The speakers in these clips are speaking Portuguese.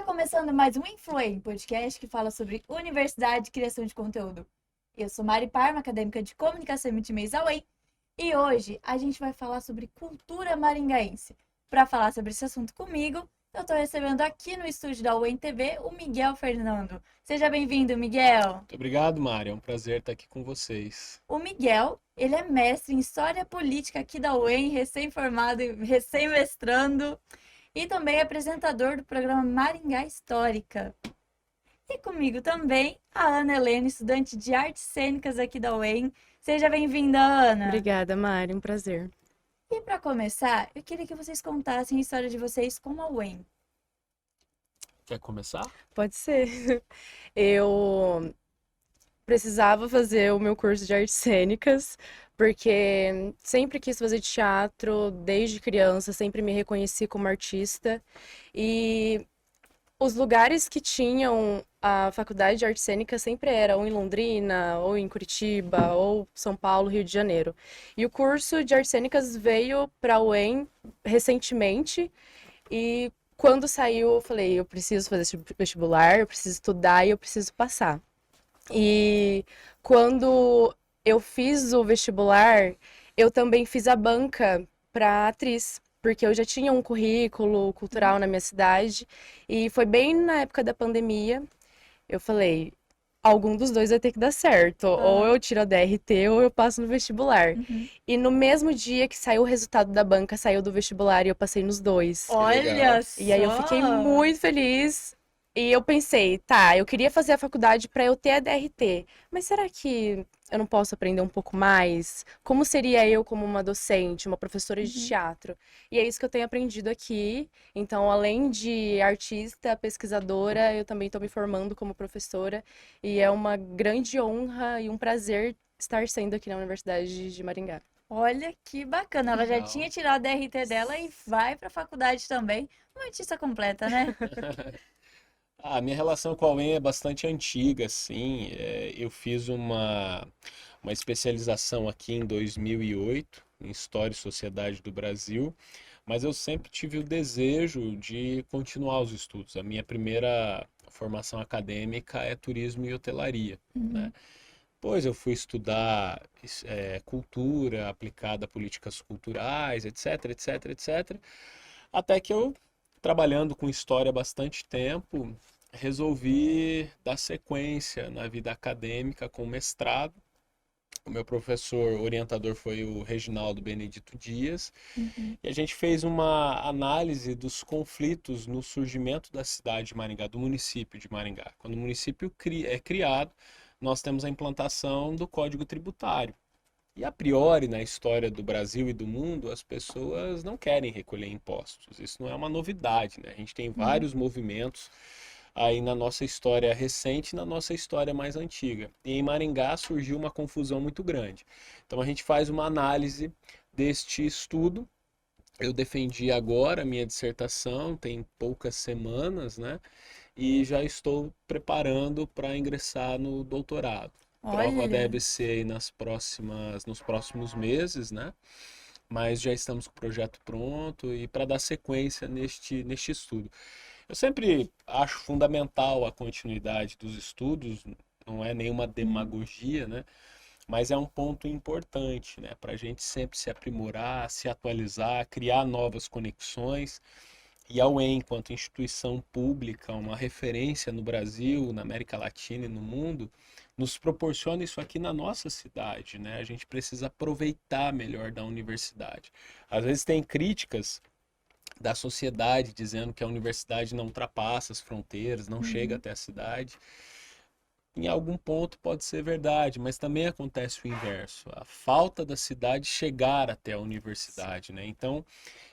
começando mais um Influem, podcast que fala sobre universidade e criação de conteúdo. Eu sou Mari Parma, acadêmica de comunicação e multimeios da UEM, e hoje a gente vai falar sobre cultura maringaense. Para falar sobre esse assunto comigo, eu estou recebendo aqui no estúdio da UEM TV o Miguel Fernando. Seja bem-vindo, Miguel. Muito obrigado, Mário. É um prazer estar aqui com vocês. O Miguel, ele é mestre em História Política aqui da UEM, recém-formado e recém-mestrando, e também apresentador do programa Maringá Histórica. E comigo também a Ana Helena, estudante de artes cênicas aqui da UEM. Seja bem-vinda, Ana. Obrigada, Mari, um prazer. E para começar, eu queria que vocês contassem a história de vocês com a UEM. Quer começar? Pode ser. Eu precisava fazer o meu curso de artes cênicas, porque sempre quis fazer teatro, desde criança, sempre me reconheci como artista. E os lugares que tinham a faculdade de artes cênicas sempre eram ou em Londrina, ou em Curitiba, ou São Paulo, Rio de Janeiro. E o curso de artes cênicas veio para a UEM recentemente, e quando saiu eu falei, eu preciso fazer esse vestibular, eu preciso estudar e eu preciso passar. E quando eu fiz o vestibular, eu também fiz a banca para atriz, porque eu já tinha um currículo cultural na minha cidade, e foi bem na época da pandemia. Eu falei, algum dos dois vai ter que dar certo, ou eu tiro a DRT ou eu passo no vestibular. E no mesmo dia que saiu o resultado da banca, saiu do vestibular e eu passei nos dois. Olha só! E aí eu fiquei muito feliz. E eu pensei, tá, eu queria fazer a faculdade para eu ter a DRT, mas será que eu não posso aprender um pouco mais? Como seria eu como uma docente, uma professora de teatro? E é isso que eu tenho aprendido aqui. Então, além de artista, pesquisadora, eu também estou me formando como professora. E é uma grande honra e um prazer estar sendo aqui na Universidade de Maringá. Olha que bacana, ela já Legal. tinha tirado a DRT dela e vai para a faculdade também. Uma artista completa, né? A minha relação com a UEM é bastante antiga, assim. Eu fiz uma especialização aqui em 2008, em História e Sociedade do Brasil, mas eu sempre tive o desejo de continuar os estudos. A minha primeira formação acadêmica é turismo e hotelaria, né? Depois eu fui estudar cultura aplicada a políticas culturais, etc, etc, etc. Até que eu, trabalhando com história há bastante tempo, resolvi dar sequência na vida acadêmica com mestrado. O meu professor orientador foi o Reginaldo Benedito Dias, e a gente fez uma análise dos conflitos no surgimento da cidade de Maringá, do município de Maringá. Quando o município é criado, nós temos a implantação do Código Tributário. E a priori, na história do Brasil e do mundo, as pessoas não querem recolher impostos. Isso não é uma novidade, né? A gente tem vários movimentos aí na nossa história recente e na nossa história mais antiga. E em Maringá surgiu uma confusão muito grande. Então a gente faz uma análise deste estudo. Eu defendi agora a minha dissertação, tem poucas semanas, né? E já estou preparando para ingressar no doutorado. A prova Olha, deve ser aí nos próximos meses, né? Mas já estamos com o projeto pronto e para dar sequência neste estudo. Eu sempre acho fundamental a continuidade dos estudos, não é nenhuma demagogia, né? Mas é um ponto importante, né? Para a gente sempre se aprimorar, se atualizar, criar novas conexões. E a UEM, enquanto instituição pública, uma referência no Brasil, na América Latina e no mundo, nos proporciona isso aqui na nossa cidade, né? A gente precisa aproveitar melhor da universidade. Às vezes tem críticas da sociedade dizendo que a universidade não ultrapassa as fronteiras, não chega até a cidade. Em algum ponto pode ser verdade, mas também acontece o inverso, a falta da cidade chegar até a universidade, né? Então,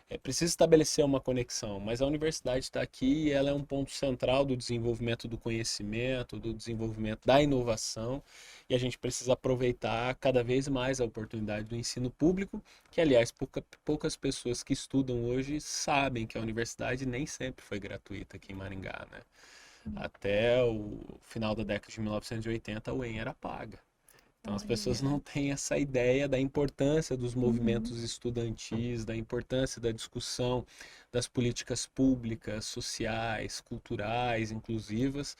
é preciso estabelecer uma conexão, mas a universidade está aqui e ela é um ponto central do desenvolvimento do conhecimento, do desenvolvimento da inovação, e a gente precisa aproveitar cada vez mais a oportunidade do ensino público, que, aliás, poucas pessoas que estudam hoje sabem que a universidade nem sempre foi gratuita aqui em Maringá, né? Até o final da década de 1980, a UEM era paga. Então as pessoas Olha. não têm essa ideia da importância dos Uhum. movimentos estudantis, da importância da discussão das políticas públicas, sociais, culturais, inclusivas,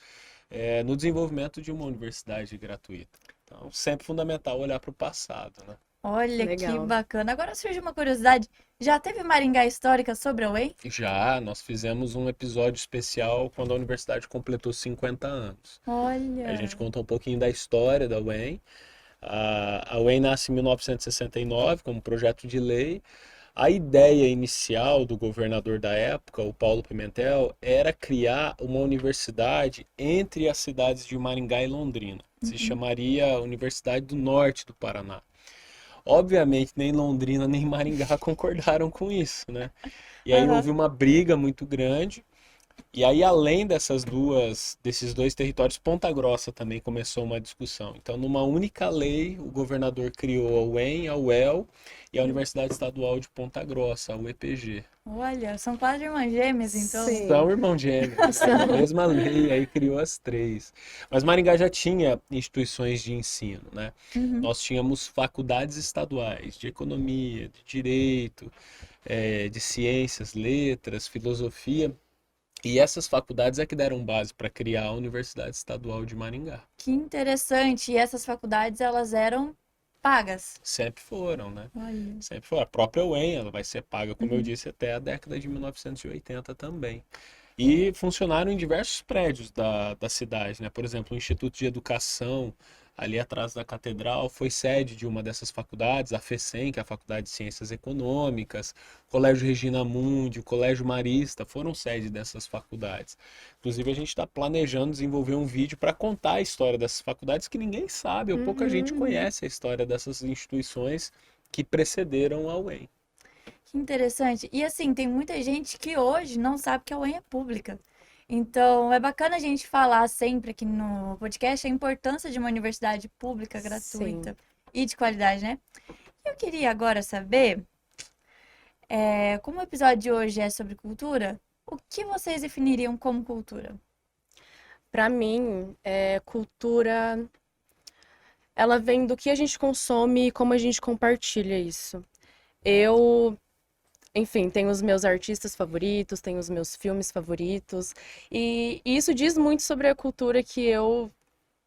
no desenvolvimento de uma universidade gratuita. Então, sempre fundamental olhar para o passado, né? Olha que Legal. bacana. Agora surge uma curiosidade. Já teve Maringá Histórica sobre a UEM? Já nós fizemos um episódio especial quando a universidade completou 50 anos. A gente Olha. conta um pouquinho da história da UEM. A UEM nasce em 1969 como projeto de lei. A ideia inicial do governador da época, o Paulo Pimentel, era criar uma universidade entre as cidades de Maringá e Londrina. Se Uhum. chamaria Universidade do Norte do Paraná. Obviamente, nem Londrina nem Maringá concordaram com isso, né? E aí Aham. houve uma briga muito grande. E aí, além desses dois territórios, Ponta Grossa também começou uma discussão. Então, numa única lei, o governador criou a UEM, a UEL e a Universidade Estadual de Ponta Grossa, a UEPG. Olha, são quase irmãs gêmeas, então. São Sim. irmãos gêmeos, na São. mesma lei, aí criou as três. Mas Maringá já tinha instituições de ensino, né? Uhum. Nós tínhamos faculdades estaduais de economia, de direito, de ciências, letras, filosofia. E essas faculdades é que deram base para criar a Universidade Estadual de Maringá. Que interessante. E essas faculdades, elas eram pagas. Sempre foram, né? Olha. Sempre foram. A própria UEM, ela vai ser paga, como eu Uhum. disse, até a década de 1980 também. E funcionaram em diversos prédios da cidade, né? Por exemplo, o Instituto de Educação, ali atrás da Catedral, foi sede de uma dessas faculdades, a FECEM, que é a Faculdade de Ciências Econômicas, o Colégio Regina Mundi, o Colégio Marista, foram sede dessas faculdades. Inclusive, a gente está planejando desenvolver um vídeo para contar a história dessas faculdades que ninguém sabe, ou pouca gente Uhum. conhece a história dessas instituições que precederam a UEM. Que interessante. E assim, tem muita gente que hoje não sabe que a UEM é pública. Então, é bacana a gente falar sempre aqui no podcast a importância de uma universidade pública, Sim. gratuita e de qualidade, né? Eu queria agora saber, como o episódio de hoje é sobre cultura, o que vocês definiriam como cultura? Para mim, cultura, ela vem do que a gente consome e como a gente compartilha isso. Eu, enfim, tenho os meus artistas favoritos, tenho os meus filmes favoritos, e isso diz muito sobre a cultura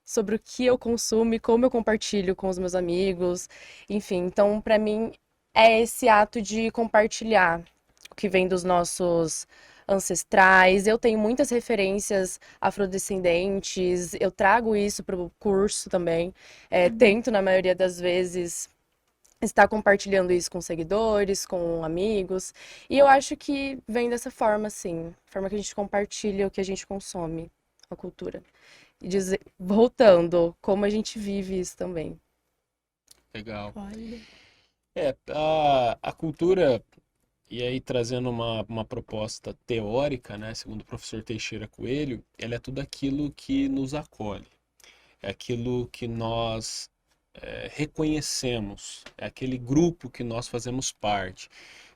sobre o que eu consumo e como eu compartilho com os meus amigos, enfim. Então, para mim, é esse ato de compartilhar o que vem dos nossos ancestrais. Eu tenho muitas referências afrodescendentes, eu trago isso para o curso também. Uhum. Tento, na maioria das vezes, estar compartilhando isso com seguidores, com amigos. E eu acho que vem dessa forma, assim, forma que a gente compartilha o que a gente consome, a cultura. E voltando, como a gente vive isso também. Legal. Olha. A cultura, e aí trazendo uma proposta teórica, né, segundo o professor Teixeira Coelho, ela é tudo aquilo que nos acolhe, é aquilo que nós reconhecemos, é aquele grupo que nós fazemos parte.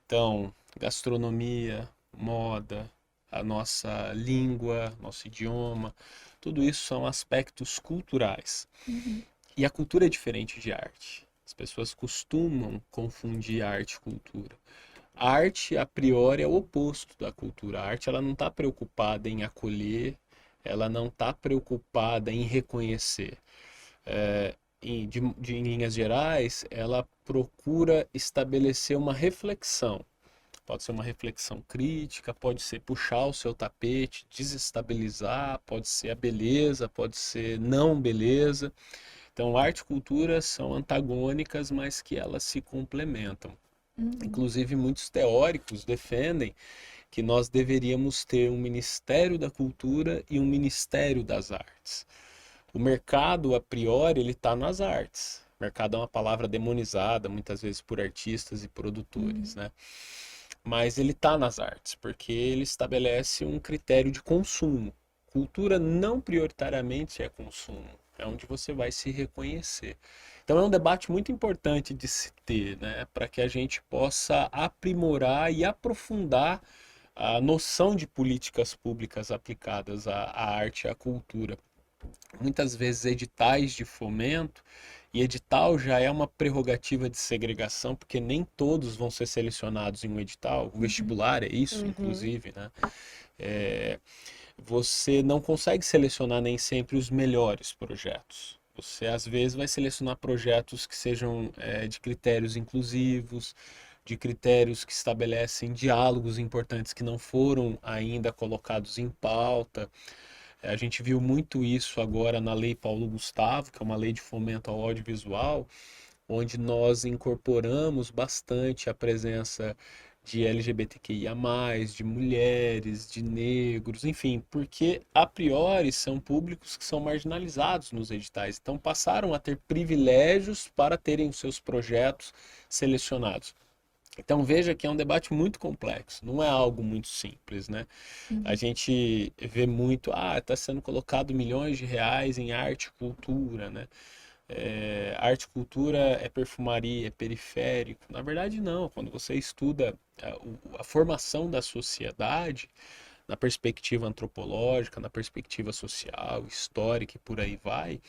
Então, gastronomia, moda, a nossa língua, nosso idioma, tudo isso são aspectos culturais. Uhum. E a cultura é diferente de arte. As pessoas costumam confundir arte e cultura. A arte, a priori, é o oposto da cultura. A arte, ela não está preocupada em acolher, ela não está preocupada em reconhecer. Em linhas gerais, ela procura estabelecer uma reflexão. Pode ser uma reflexão crítica, pode ser puxar o seu tapete, desestabilizar, pode ser a beleza, pode ser não beleza. Então, arte e cultura são antagônicas, mas que elas se complementam. Uhum. Inclusive, muitos teóricos defendem que nós deveríamos ter um Ministério da Cultura e um Ministério das Artes. O mercado, a priori, ele está nas artes. Mercado é uma palavra demonizada, muitas vezes por artistas e produtores, Uhum. né? Mas ele está nas artes, porque ele estabelece um critério de consumo. Cultura não prioritariamente é consumo, é onde você vai se reconhecer. Então é um debate muito importante de se ter, né, para que a gente possa aprimorar e aprofundar a noção de políticas públicas aplicadas à arte e à cultura. Muitas vezes editais de fomento, E edital já é uma prerrogativa de segregação, porque nem todos vão ser selecionados em um edital. O vestibular é isso, Uhum. inclusive, né? É, você não consegue selecionar nem sempre os melhores projetos. Você, às vezes, vai selecionar projetos que sejam de critérios inclusivos, de critérios que estabelecem diálogos importantes que não foram ainda colocados em pauta. A gente viu muito isso agora na Lei Paulo Gustavo, que é uma lei de fomento ao audiovisual, onde nós incorporamos bastante a presença de LGBTQIA+, de mulheres, de negros, enfim, porque a priori são públicos que são marginalizados nos editais, então passaram a ter privilégios para terem os seus projetos selecionados. Então veja que é um debate muito complexo, não é algo muito simples, né? A Uhum. gente vê muito, está sendo colocado milhões de reais em arte e cultura, né? Arte e cultura é perfumaria, é periférico. Na verdade, não. Quando você estuda a formação da sociedade, na perspectiva antropológica, na perspectiva social, histórica e por aí vai,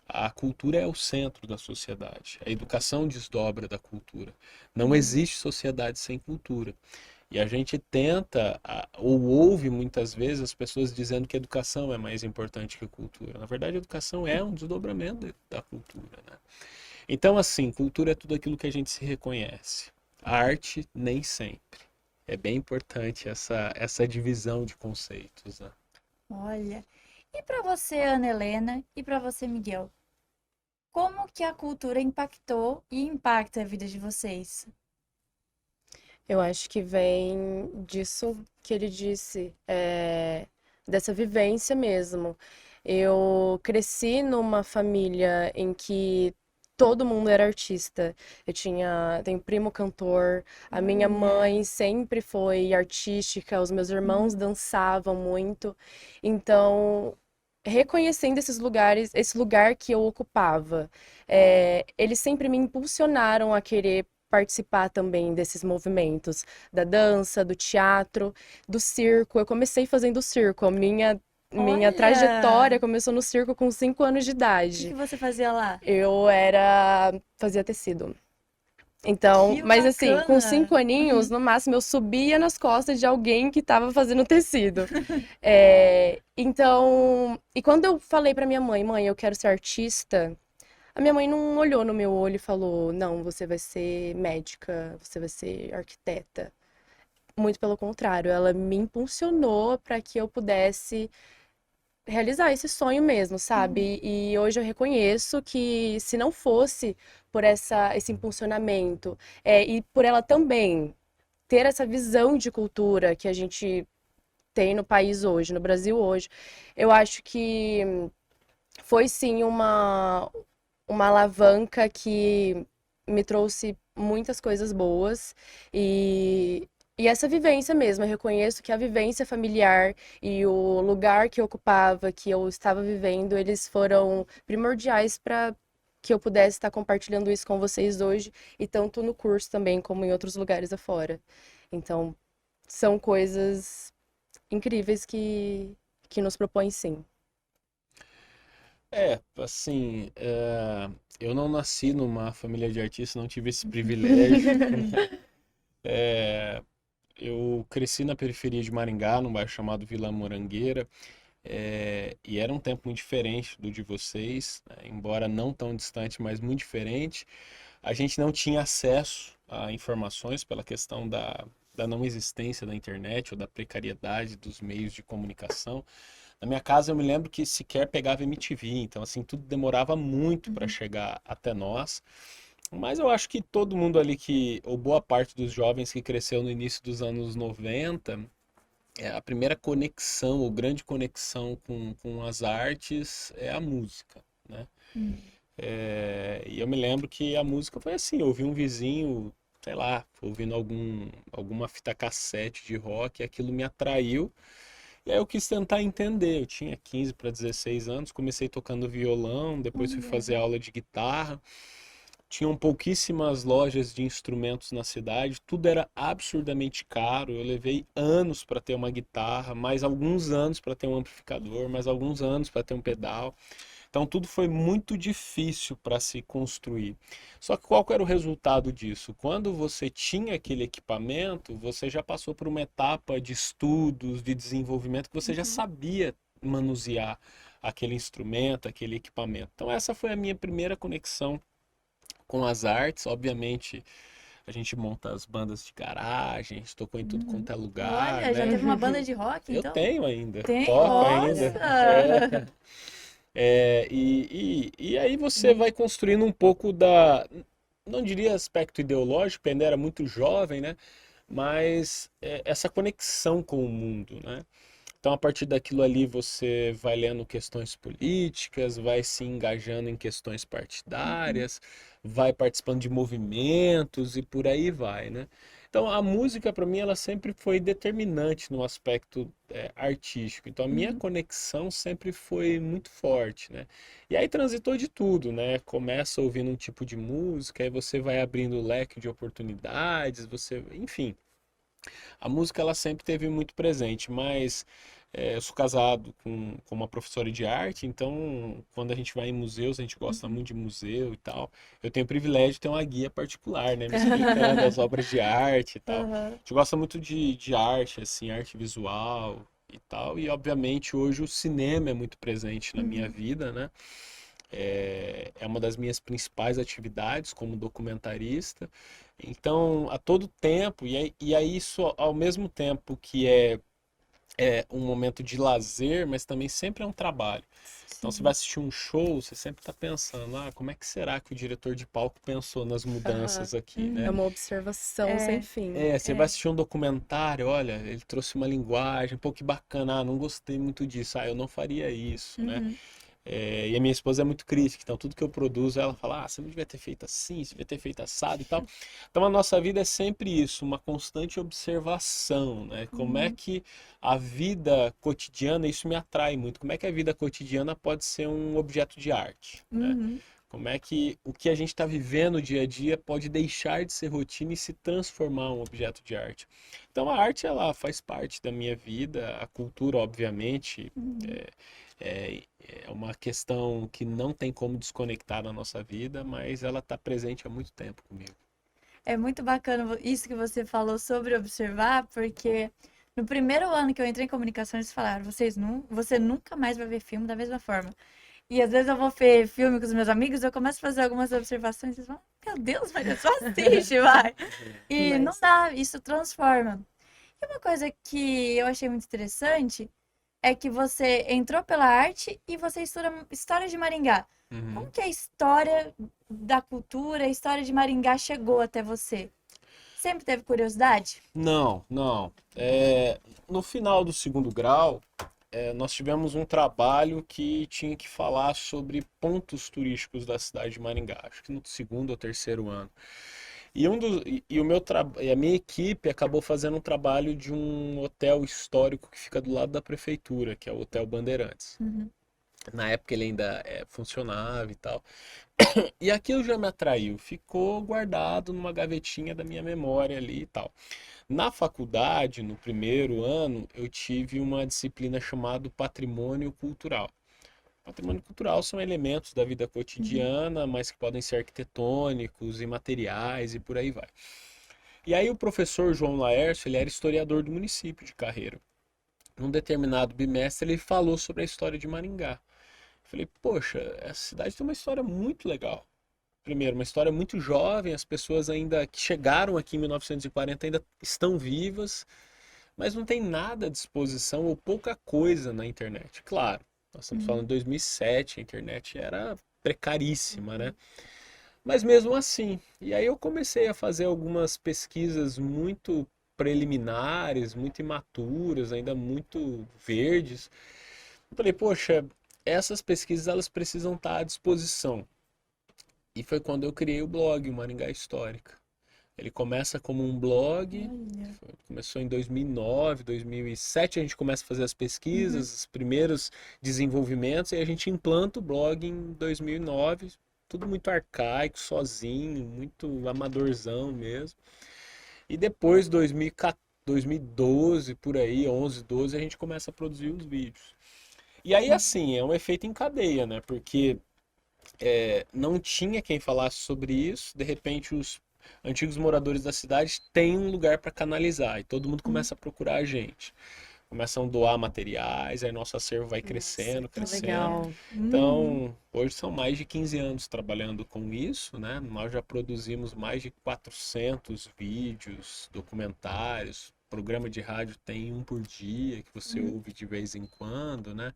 a cultura é o centro da sociedade. A educação desdobra da cultura. Não Uhum. existe sociedade sem cultura. E a gente tenta, ou ouve muitas vezes as pessoas dizendo que a educação é mais importante que a cultura. Na verdade, a educação é um desdobramento da cultura, né? Então, assim, cultura é tudo aquilo que a gente se reconhece. A arte, nem sempre. É bem importante essa divisão de conceitos, né? Olha. E para você, Ana Helena, e para você, Miguel, como que a cultura impactou e impacta a vida de vocês? Eu acho que vem disso que ele disse, dessa vivência mesmo. Eu cresci numa família em que todo mundo era artista. Tenho primo cantor, a minha Olha. mãe sempre foi artística, os meus irmãos Uhum. dançavam muito. Então, reconhecendo esses lugares, esse lugar que eu ocupava, eles sempre me impulsionaram a querer participar também desses movimentos, da dança, do teatro, do circo. Eu comecei fazendo circo. Minha Olha! trajetória começou no circo com 5 anos de O que que idade. você fazia lá? Fazia tecido. Então, Que mas assim, com bacana! 5 aninhos, Uhum. no máximo, eu subia nas costas de alguém que estava fazendo tecido. Então, e quando eu falei pra minha mãe, mãe, eu quero ser artista, a minha mãe não olhou no meu olho e falou, não, você vai ser médica, você vai ser arquiteta. Muito pelo contrário, ela me impulsionou para que eu pudesse realizar esse sonho mesmo, Uhum. sabe? E hoje eu reconheço que se não fosse por esse impulsionamento, e por ela também ter essa visão de cultura que a gente tem no país hoje, no Brasil hoje, eu acho que foi sim uma alavanca que me trouxe muitas coisas boas e essa vivência mesmo. Eu reconheço que a vivência familiar e o lugar que eu ocupava, que eu estava vivendo, eles foram primordiais para que eu pudesse estar compartilhando isso com vocês hoje e tanto no curso também como em outros lugares afora. Então, são coisas incríveis que nos propõem sim. Assim, eu não nasci numa família de artistas, não tive esse privilégio. Eu cresci na periferia de Maringá, num bairro chamado Vila Morangueira, e era um tempo muito diferente do de vocês, né? Embora não tão distante, mas muito diferente. A gente não tinha acesso a informações pela questão da não existência da internet ou da precariedade dos meios de comunicação. Na minha casa eu me lembro que sequer pegava MTV, então assim, tudo demorava muito para Uhum. chegar até nós. Mas eu acho que todo mundo ali ou boa parte dos jovens que cresceu no início dos anos 90, a primeira conexão, ou grande conexão com as artes é a música, né? Uhum. E eu me lembro que a música foi assim, eu ouvi um vizinho, sei lá, ouvindo alguma fita cassete de rock, e aquilo me atraiu. E aí eu quis tentar entender. Eu tinha 15 para 16 anos, comecei tocando violão, depois fui Olha. fazer aula de guitarra. Tinham pouquíssimas lojas de instrumentos na cidade, tudo era absurdamente caro. Eu levei anos para ter uma guitarra, mais alguns anos para ter um amplificador, mais alguns anos para ter um pedal. Então tudo foi muito difícil para se construir. Só que qual que era o resultado disso? Quando você tinha aquele equipamento, você já passou por uma etapa de estudos, de desenvolvimento, que você já Uhum. sabia manusear aquele instrumento, aquele equipamento. Então essa foi a minha primeira conexão com as artes. Obviamente, a gente monta as bandas de garagem, a gente tocou em tudo Uhum. quanto é lugar, Olha, já né? teve uma banda de rock, Eu então? tenho ainda, Tem? toco ainda. Nossa! E aí você vai construindo um pouco da, não diria aspecto ideológico, ainda era muito jovem, né? Mas essa conexão com o mundo, né? Então, a partir daquilo ali, você vai lendo questões políticas, vai se engajando em questões Uhum. partidárias, vai participando de movimentos e por aí vai, né? Então, a música, para mim, ela sempre foi determinante no aspecto artístico. Então, a minha Uhum. conexão sempre foi muito forte, né? E aí transitou de tudo, né? Começa ouvindo um tipo de música, aí você vai abrindo o leque de oportunidades, você, enfim. A música ela sempre teve muito presente, mas eu sou casado com uma professora de arte, então quando a gente vai em museus, a gente gosta Uhum. muito de museu e tal. Eu tenho o privilégio de ter uma guia particular, né, me explicando as obras de arte e tal. A Aham. gente gosta muito de arte, assim, arte visual e tal, e obviamente hoje o cinema é muito presente na minha Uhum. vida, né? É uma das minhas principais atividades como documentarista. Então, a todo tempo, e aí isso ao mesmo tempo que é um momento de lazer, mas também sempre é um trabalho. Então, você vai Sim. assistir um show, você sempre está pensando, como é que será que o diretor de palco pensou nas Aham. mudanças aqui, É né? Uhum. uma observação sem É, fim. Você vai é. assistir um documentário, olha, ele trouxe uma linguagem, pô, que bacana, não gostei muito disso, eu não faria isso, né? Uhum. E a minha esposa é muito crítica, então tudo que eu produzo, ela fala, você não devia ter feito assim, você devia ter feito assado e tal. Então a nossa vida é sempre isso, uma constante observação, né? Como é Uhum. que a vida cotidiana, isso me atrai muito, como é que a vida cotidiana pode ser um objeto de arte, né? Uhum. Como é que o que a gente está vivendo dia a dia pode deixar de ser rotina e se transformar em um objeto de arte. Então a arte, ela faz parte da minha vida, a cultura, obviamente, Uhum. é, é uma questão que não tem como desconectar na nossa vida, mas ela está presente há muito tempo comigo. É muito bacana isso que você falou sobre observar, porque no primeiro ano que eu entrei em comunicação, eles falaram, você nunca mais vai ver filme da mesma forma. E às vezes eu vou ver filme com os meus amigos, eu começo a fazer algumas observações, e eles falam, meu Deus, Maria, só assiste, vai. E não Mas, dá, isso transforma. E uma coisa que eu achei muito interessante é que você entrou pela arte e você estuda história de Maringá. Como Uhum. que a história da cultura, a história de Maringá chegou até você? Sempre teve curiosidade? Não, não. No final do segundo grau, nós tivemos um trabalho que tinha que falar sobre pontos turísticos da cidade de Maringá, acho que no segundo ou terceiro ano. E a minha equipe acabou fazendo um trabalho de um hotel histórico que fica do lado da prefeitura, que é o Hotel Bandeirantes. Uhum. Na época ele ainda funcionava e tal. E aquilo já me atraiu, ficou guardado numa gavetinha da minha memória ali e tal. Na faculdade, no primeiro ano, eu tive uma disciplina chamada Patrimônio Cultural. Patrimônio cultural são elementos da vida Uhum. cotidiana, mas que podem ser arquitetônicos, imateriais e por aí vai. E aí o professor João Laércio, ele era historiador do município de Carreira. Num determinado bimestre, ele falou sobre a história de Maringá. Eu falei, poxa, essa cidade tem uma história muito legal. Primeiro, uma história muito jovem, as pessoas ainda que chegaram aqui em 1940 ainda estão vivas, mas não tem nada à disposição ou pouca coisa na internet. Claro, nós estamos falando Uhum. de 2007, a internet era precaríssima, né? Uhum. Mas mesmo assim, e aí eu comecei a fazer algumas pesquisas muito preliminares, muito imaturas, ainda muito verdes. Eu falei, poxa, essas pesquisas elas precisam estar à disposição. E foi quando eu criei o blog, o Maringá Histórica. Ele começa como um blog, Olha. começou em 2009, 2007, a gente começa a fazer as Uhum. pesquisas, os primeiros desenvolvimentos, e a gente implanta o blog em 2009, tudo muito arcaico, sozinho, muito amadorzão mesmo. E depois, 2014, 2012, por aí, 11, 12, a gente começa a produzir os vídeos. E aí, assim, é um efeito em cadeia, né? Porque não tinha quem falasse sobre isso, de repente os antigos moradores da cidade têm um lugar para canalizar e todo mundo Uhum. começa a procurar a gente. Começam a doar materiais, aí nosso acervo vai Nossa, crescendo, que crescendo. legal. Uhum. Então, hoje são mais de 15 anos trabalhando com isso, né? Nós já produzimos mais de 400 vídeos, documentários, programa de rádio tem um por dia que você Uhum. ouve de vez em quando, né?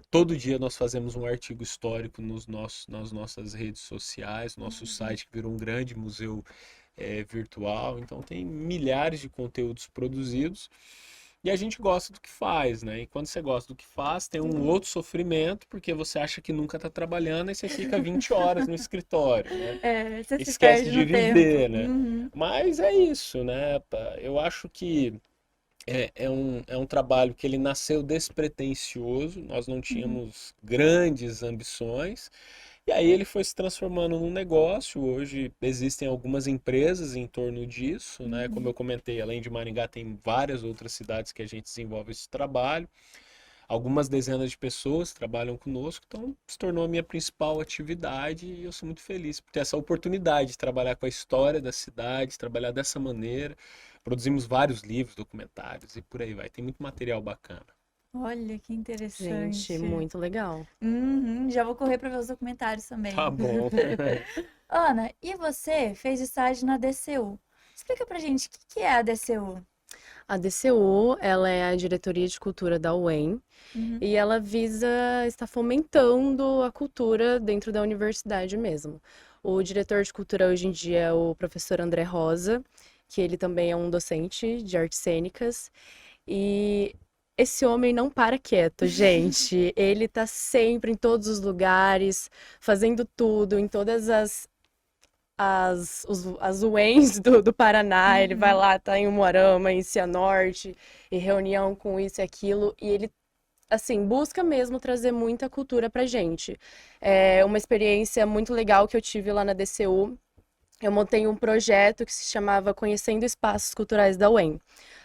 Todo dia nós fazemos um artigo histórico nas nossas redes sociais, nosso Uhum. site que virou um grande museu virtual, então tem milhares de conteúdos produzidos e a gente gosta do que faz, né? E quando você gosta do que faz, tem um Uhum. outro sofrimento, porque você acha que nunca está trabalhando e você fica 20 horas no escritório, né? É, você se Esquece perde de no tempo. viver, né? Uhum. Mas é isso, né? Eu acho que é um trabalho que ele nasceu despretensioso, nós não Uhum. tínhamos grandes ambições, e aí ele foi se transformando num negócio. Hoje existem algumas empresas em torno disso, né? Como eu Uhum. comentei, além de Maringá, tem várias outras cidades que a gente desenvolve esse trabalho. Algumas dezenas de pessoas trabalham conosco, então se tornou a minha principal atividade e eu sou muito feliz por ter essa oportunidade de trabalhar com a história da cidade, trabalhar dessa maneira. Produzimos vários livros, documentários e por aí vai. Tem muito material bacana. Olha que Gente, interessante. muito legal. Uhum. Já vou correr para ver os documentários Tá também. bom. Ana, e você fez estágio na DCU? Explica pra gente o que que é a DCU. A DCU, ela é a Diretoria de Cultura da UEM Uhum. e ela visa estar fomentando a cultura dentro da universidade mesmo. O diretor de cultura hoje em dia é o professor André Rosa, que ele também é um docente de artes cênicas. E esse homem não para quieto, gente. Ele tá sempre em todos os lugares, fazendo tudo, em todas as UEMs do Paraná. Ele vai Uhum. lá, tá em Umuarama, em Cianorte, e reunião com isso e aquilo. E ele, assim, busca mesmo trazer muita cultura pra gente. É uma experiência muito legal que eu tive lá na DCU. Eu montei um projeto que se chamava Conhecendo Espaços Culturais da UEM,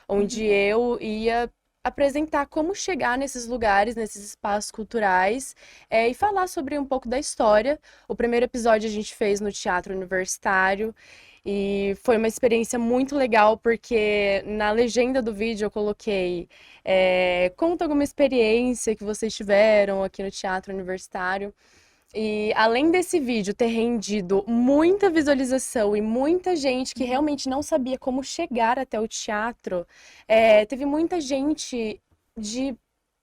onde Uhum. eu ia apresentar como chegar nesses lugares, nesses espaços culturais, e falar sobre um pouco da história. O primeiro episódio a gente fez no Teatro Universitário e foi uma experiência muito legal porque na legenda do vídeo eu coloquei conta alguma experiência que vocês tiveram aqui no Teatro Universitário. E além desse vídeo ter rendido muita visualização e muita gente que Uhum. realmente não sabia como chegar até o teatro, teve muita gente de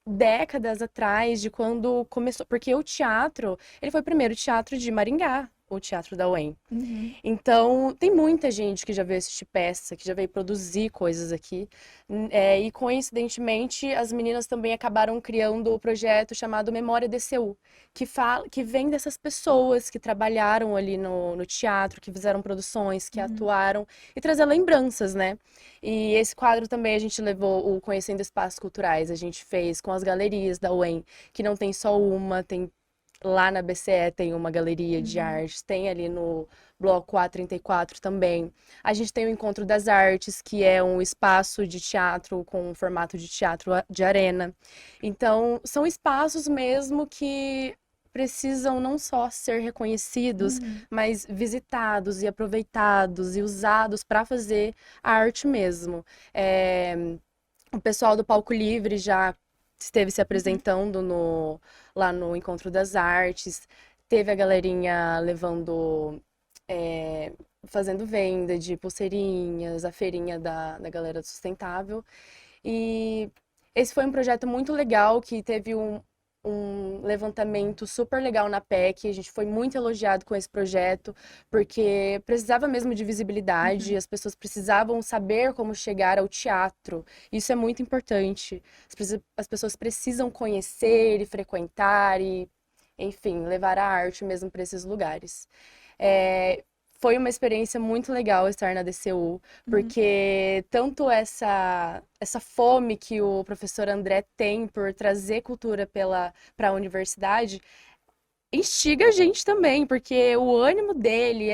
décadas atrás, de quando começou, porque o teatro, ele foi o primeiro teatro de Maringá, o Teatro da UEM. Uhum. Então, tem muita gente que já veio assistir peça, que já veio produzir coisas aqui. E coincidentemente, as meninas também acabaram criando o projeto chamado Memória DCU, que vem dessas pessoas que trabalharam ali no teatro, que fizeram produções, que Uhum. atuaram, e trazer lembranças, né? E esse quadro também a gente levou o Conhecendo Espaços Culturais, a gente fez com as galerias da UEM, que não tem só uma, tem lá na BCE tem uma galeria de Uhum. arte, tem ali no Bloco A34 também. A gente tem o Encontro das Artes, que é um espaço de teatro com um formato de teatro de arena. Então, são espaços mesmo que precisam não só ser reconhecidos, Uhum. mas visitados e aproveitados e usados para fazer a arte mesmo. O pessoal do Palco Livre já esteve se Uhum. apresentando lá no Encontro das Artes. Teve a galerinha levando, é, fazendo venda de pulseirinhas, a feirinha da galera do sustentável. E esse foi um projeto muito legal que teve um levantamento super legal na PEC. A gente foi muito elogiado com esse projeto, porque precisava mesmo de visibilidade, Uhum. as pessoas precisavam saber como chegar ao teatro. Isso é muito importante. As pessoas precisam conhecer e frequentar e, enfim, levar a arte mesmo para esses lugares. É, Foi uma experiência muito legal estar na DCU, Uhum. porque tanto essa fome que o professor André tem por trazer cultura para a universidade instiga a gente também, porque o ânimo dele,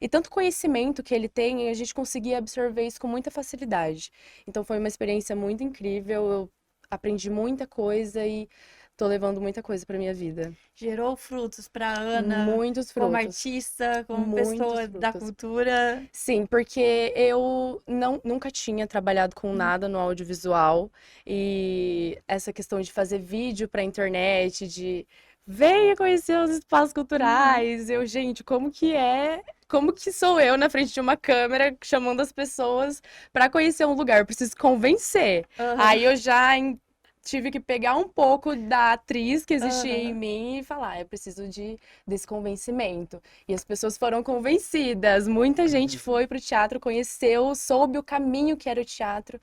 e tanto conhecimento que ele tem, a gente conseguia absorver isso com muita facilidade. Então foi uma experiência muito incrível. aprendi muita coisa e tô levando muita coisa pra minha vida. Gerou frutos para Ana Muitos como frutos, artista, como muitos pessoa da frutos. cultura. Sim, porque eu nunca tinha trabalhado com nada no audiovisual e essa questão de fazer vídeo pra internet, de venha conhecer os espaços culturais. Eu, gente, como que sou eu na frente de uma câmera chamando as pessoas pra conhecer um lugar? Eu preciso convencer. Aí eu já tive que pegar um pouco da atriz que existia em Aham. mim e falar, eu preciso desse convencimento. E as pessoas foram convencidas. Muita gente foi pro teatro, conheceu, soube o caminho que era o teatro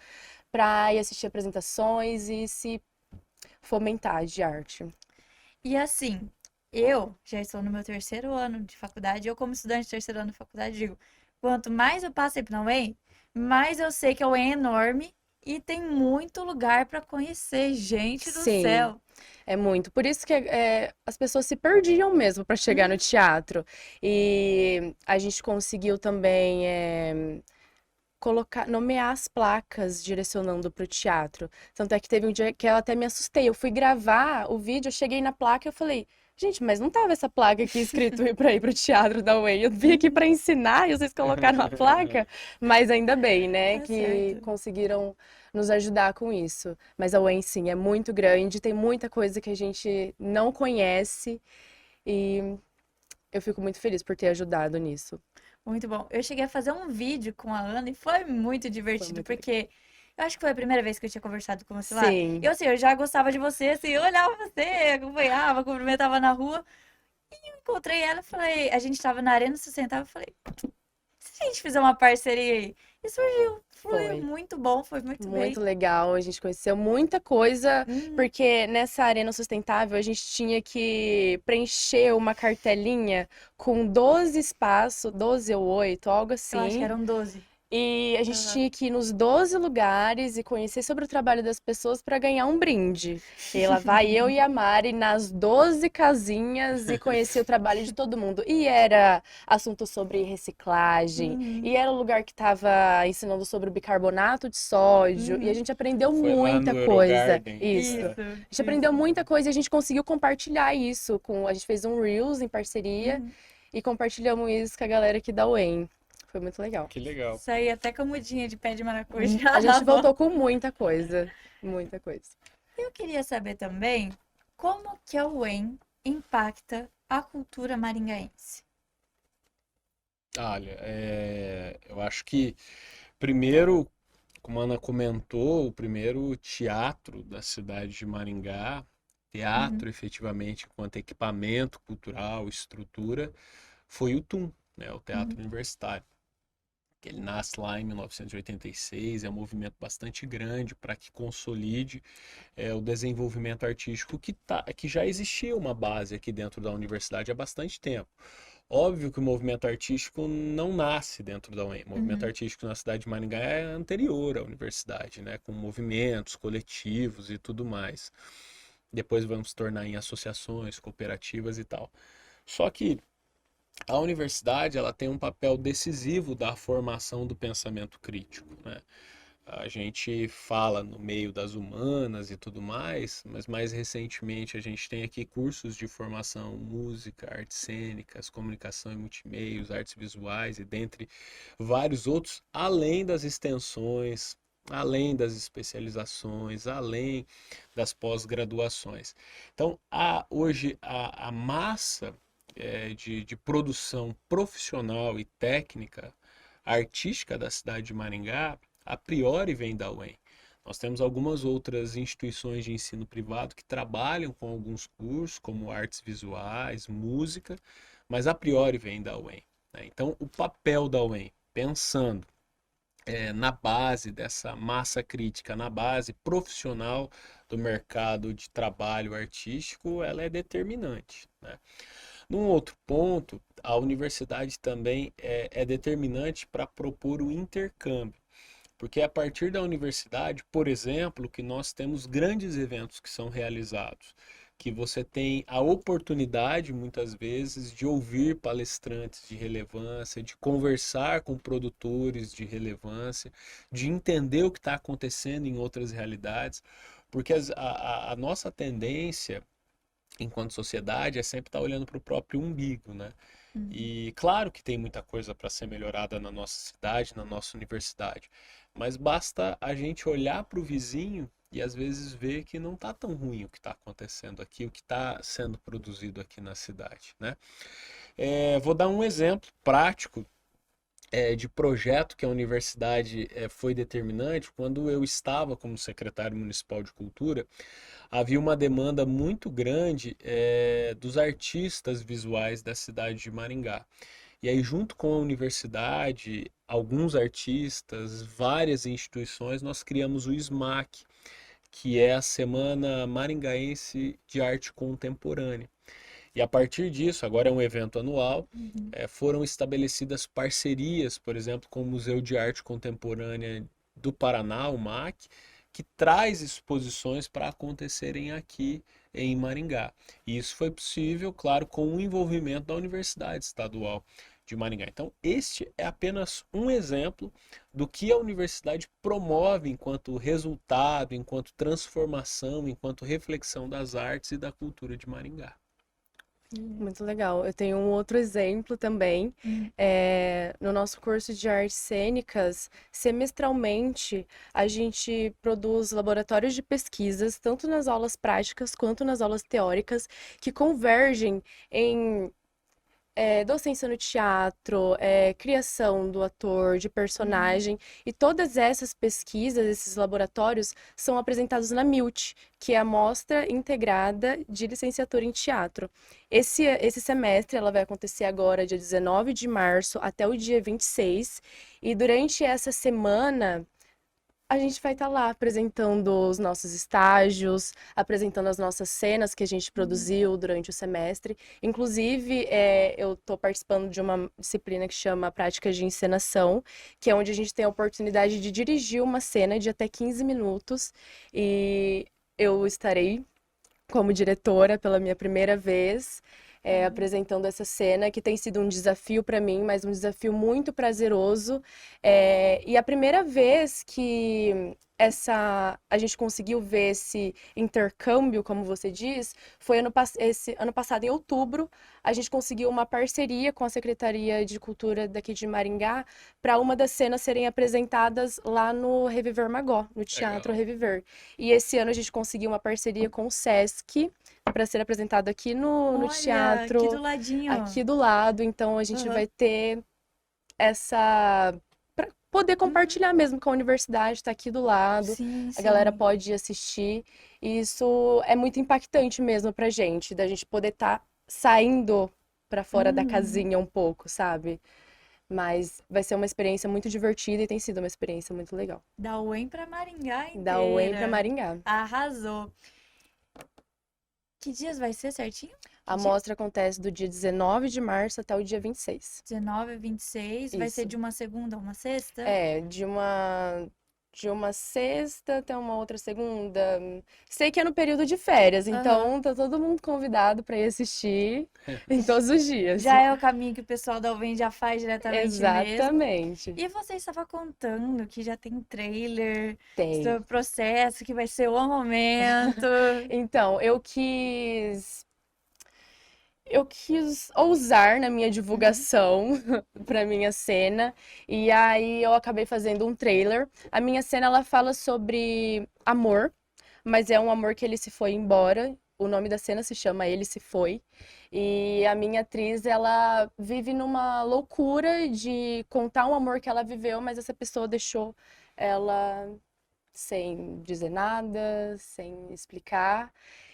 para ir assistir apresentações e se fomentar de arte. E assim, eu já estou no meu terceiro ano de faculdade. Eu, como estudante de terceiro ano de faculdade, digo: quanto mais eu passei pela UEM, mais eu sei que a UEM é enorme e tem muito lugar para conhecer. Gente do Sim, céu. é muito. Por isso que as pessoas se perdiam mesmo para chegar no teatro. E a gente conseguiu também nomear as placas direcionando para o teatro. Tanto é que teve um dia que eu até me assustei. Eu fui gravar o vídeo, eu cheguei na placa e eu falei, gente, mas não tava essa placa aqui escrito para ir pro teatro da UEM. Eu vim aqui para ensinar e vocês colocaram a placa, mas ainda bem, né, Tá que certo. conseguiram nos ajudar com isso. Mas a UEM, sim, é muito grande, tem muita coisa que a gente não conhece e eu fico muito feliz por ter ajudado nisso. Muito bom. Eu cheguei a fazer um vídeo com a Ana e foi muito Foi divertido, muito legal. porque eu acho que foi a primeira vez que eu tinha conversado com você lá. Sim. Eu, assim, eu já gostava de você, assim, eu olhava você, acompanhava, cumprimentava na rua. Encontrei ela e falei, a gente tava na arena sustentável, eu falei, se a gente fizer uma parceria aí? E surgiu, fluiu Foi. muito bom, foi muito Muito bem. legal, a gente conheceu muita coisa, Hum, porque nessa arena sustentável a gente tinha que preencher uma cartelinha com 12 espaços, 12 ou 8, algo eu acho que assim. eram 12. E a gente Aham. tinha que ir nos 12 lugares e conhecer sobre o trabalho das pessoas para ganhar um brinde. E lá vai eu e a Mari nas 12 casinhas e conhecer o trabalho de todo mundo. E era assunto sobre reciclagem, Uhum, e era o lugar que estava ensinando sobre o bicarbonato de sódio, e a uhum. gente aprendeu Foi lá no muita coisa. Eurogarden. Isso. Isso, A gente aprendeu isso. muita coisa e a gente conseguiu compartilhar isso a gente fez um Reels em parceria Uhum. e compartilhamos isso com a galera aqui da UEM. Foi muito legal. Que legal. Saí até com a mudinha de pé de maracujá A na gente mão. voltou com muita coisa. Muita coisa. Eu queria saber também como que a UEM impacta a cultura maringaense. Olha, eu acho que primeiro, como a Ana comentou, o primeiro teatro da cidade de Maringá, Uhum, teatro efetivamente enquanto equipamento cultural, estrutura, foi o TUM, né, o Teatro uhum, Universitário. Que ele nasce lá em 1986, é um movimento bastante grande para que consolide o desenvolvimento artístico que já existia uma base aqui dentro da universidade há bastante tempo. Óbvio que o movimento artístico não nasce dentro da UEM. O movimento uhum, artístico na cidade de Maringá é anterior à universidade, né? Com movimentos coletivos e tudo mais. Depois vamos se tornar em associações, cooperativas e tal. Só que a universidade ela tem um papel decisivo da formação do pensamento crítico, né? A gente fala no meio das humanas e tudo mais, mas mais recentemente a gente tem aqui cursos de formação música, artes cênicas, comunicação e multimeios, artes visuais e dentre vários outros, além das extensões, além das especializações, além das pós-graduações. Então, hoje a massa de produção profissional e técnica artística da cidade de Maringá a priori vem da UEM. Nós temos algumas outras instituições de ensino privado que trabalham com alguns cursos, como artes visuais, música, mas a priori vem da UEM, né? Então, o papel da UEM, pensando na base dessa massa crítica, na base profissional do mercado de trabalho artístico, ela é determinante, né? Num outro ponto, a universidade também é determinante para propor o intercâmbio. Porque é a partir da universidade, por exemplo, que nós temos grandes eventos que são realizados, que você tem a oportunidade, muitas vezes, de ouvir palestrantes de relevância, de conversar com produtores de relevância, de entender o que está acontecendo em outras realidades. Porque a nossa tendência, enquanto sociedade, é sempre estar olhando para o próprio umbigo, né? E claro que tem muita coisa para ser melhorada na nossa cidade, na nossa universidade, mas basta a gente olhar para o vizinho e às vezes ver que não está tão ruim o que está acontecendo aqui, o que está sendo produzido aqui na cidade, né? Vou dar um exemplo prático de projeto que a universidade foi determinante. Quando eu estava como secretário municipal de cultura, havia uma demanda muito grande dos artistas visuais da cidade de Maringá. E aí, junto com a universidade, alguns artistas, várias instituições, nós criamos o SMAC, que é a Semana Maringaense de Arte Contemporânea. E a partir disso, agora é um evento anual, foram estabelecidas parcerias, por exemplo, com o Museu de Arte Contemporânea do Paraná, o MAC, que traz exposições para acontecerem aqui em Maringá. E isso foi possível, claro, com o envolvimento da Universidade Estadual de Maringá. Então, este é apenas um exemplo do que a universidade promove enquanto resultado, enquanto transformação, enquanto reflexão das artes e da cultura de Maringá. Muito legal. Eu tenho um outro exemplo também. No nosso curso de artes cênicas, semestralmente, a gente produz laboratórios de pesquisas, tanto nas aulas práticas quanto nas aulas teóricas, que convergem em docência no teatro, criação do ator, de personagem, e todas essas pesquisas, esses laboratórios, são apresentados na MILT, que é a Mostra Integrada de Licenciatura em Teatro. Esse semestre, ela vai acontecer agora, dia 19 de março, até o dia 26, e durante essa semana a gente vai estar lá apresentando os nossos estágios, apresentando as nossas cenas que a gente produziu durante o semestre. Inclusive, eu estou participando de uma disciplina que chama Práticas de Encenação, que é onde a gente tem a oportunidade de dirigir uma cena de até 15 minutos. E eu estarei como diretora pela minha primeira vez, apresentando essa cena, que tem sido um desafio para mim, mas um desafio muito prazeroso. E a primeira vez que a gente conseguiu ver esse intercâmbio, como você diz, foi esse ano passado, em outubro. A gente conseguiu uma parceria com a Secretaria de Cultura daqui de Maringá para uma das cenas serem apresentadas lá no Reviver Magó, no Teatro Reviver. E esse ano a gente conseguiu uma parceria com o Sesc para ser apresentado aqui no teatro, aqui do ladinho. aqui do lado. Então a gente vai ter para poder compartilhar mesmo com a universidade, tá aqui do lado. Sim, A galera pode assistir. E isso é muito impactante mesmo pra gente, da gente poder estar saindo para fora da casinha um pouco, sabe? Mas vai ser uma experiência muito divertida e tem sido uma experiência muito legal. Da UEM pra Maringá inteira. Da UEM pra Maringá. Arrasou. Que dias vai ser certinho? A mostra acontece do dia 19 de março até o dia 26. 19 a 26. Vai ser de uma segunda a uma sexta? De uma sexta até uma outra segunda. Sei que é no período de férias, então tá todo mundo convidado para ir assistir em todos os dias. Já é o caminho que o pessoal da UVM já faz diretamente Exatamente. mesmo. E você estava contando que já tem trailer, Tem. sobre o processo, que vai ser o momento. Então, eu quis ousar na minha divulgação para minha cena, e aí eu acabei fazendo um trailer. A minha cena, ela fala sobre amor, mas é um amor que ele se foi embora. O nome da cena se chama Ele Se Foi. E a minha atriz, ela vive numa loucura de contar um amor que ela viveu, mas essa pessoa deixou ela sem dizer nada, sem explicar.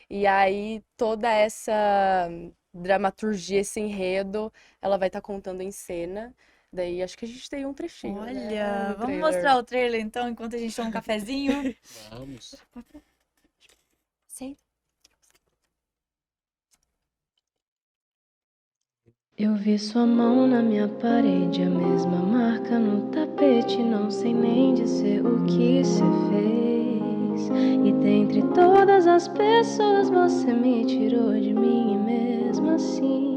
E aí toda essa dramaturgia, esse enredo, ela vai estar contando em cena. Daí acho que a gente tem um trechinho, Olha, né, do vamos trailer. mostrar o trailer então, enquanto a gente toma um cafezinho. Vamos. Sei. Eu vi sua mão na minha parede, a mesma marca no tapete, não sei nem dizer o que cê fez. E dentre todas as pessoas você me tirou de mim, e mesmo assim,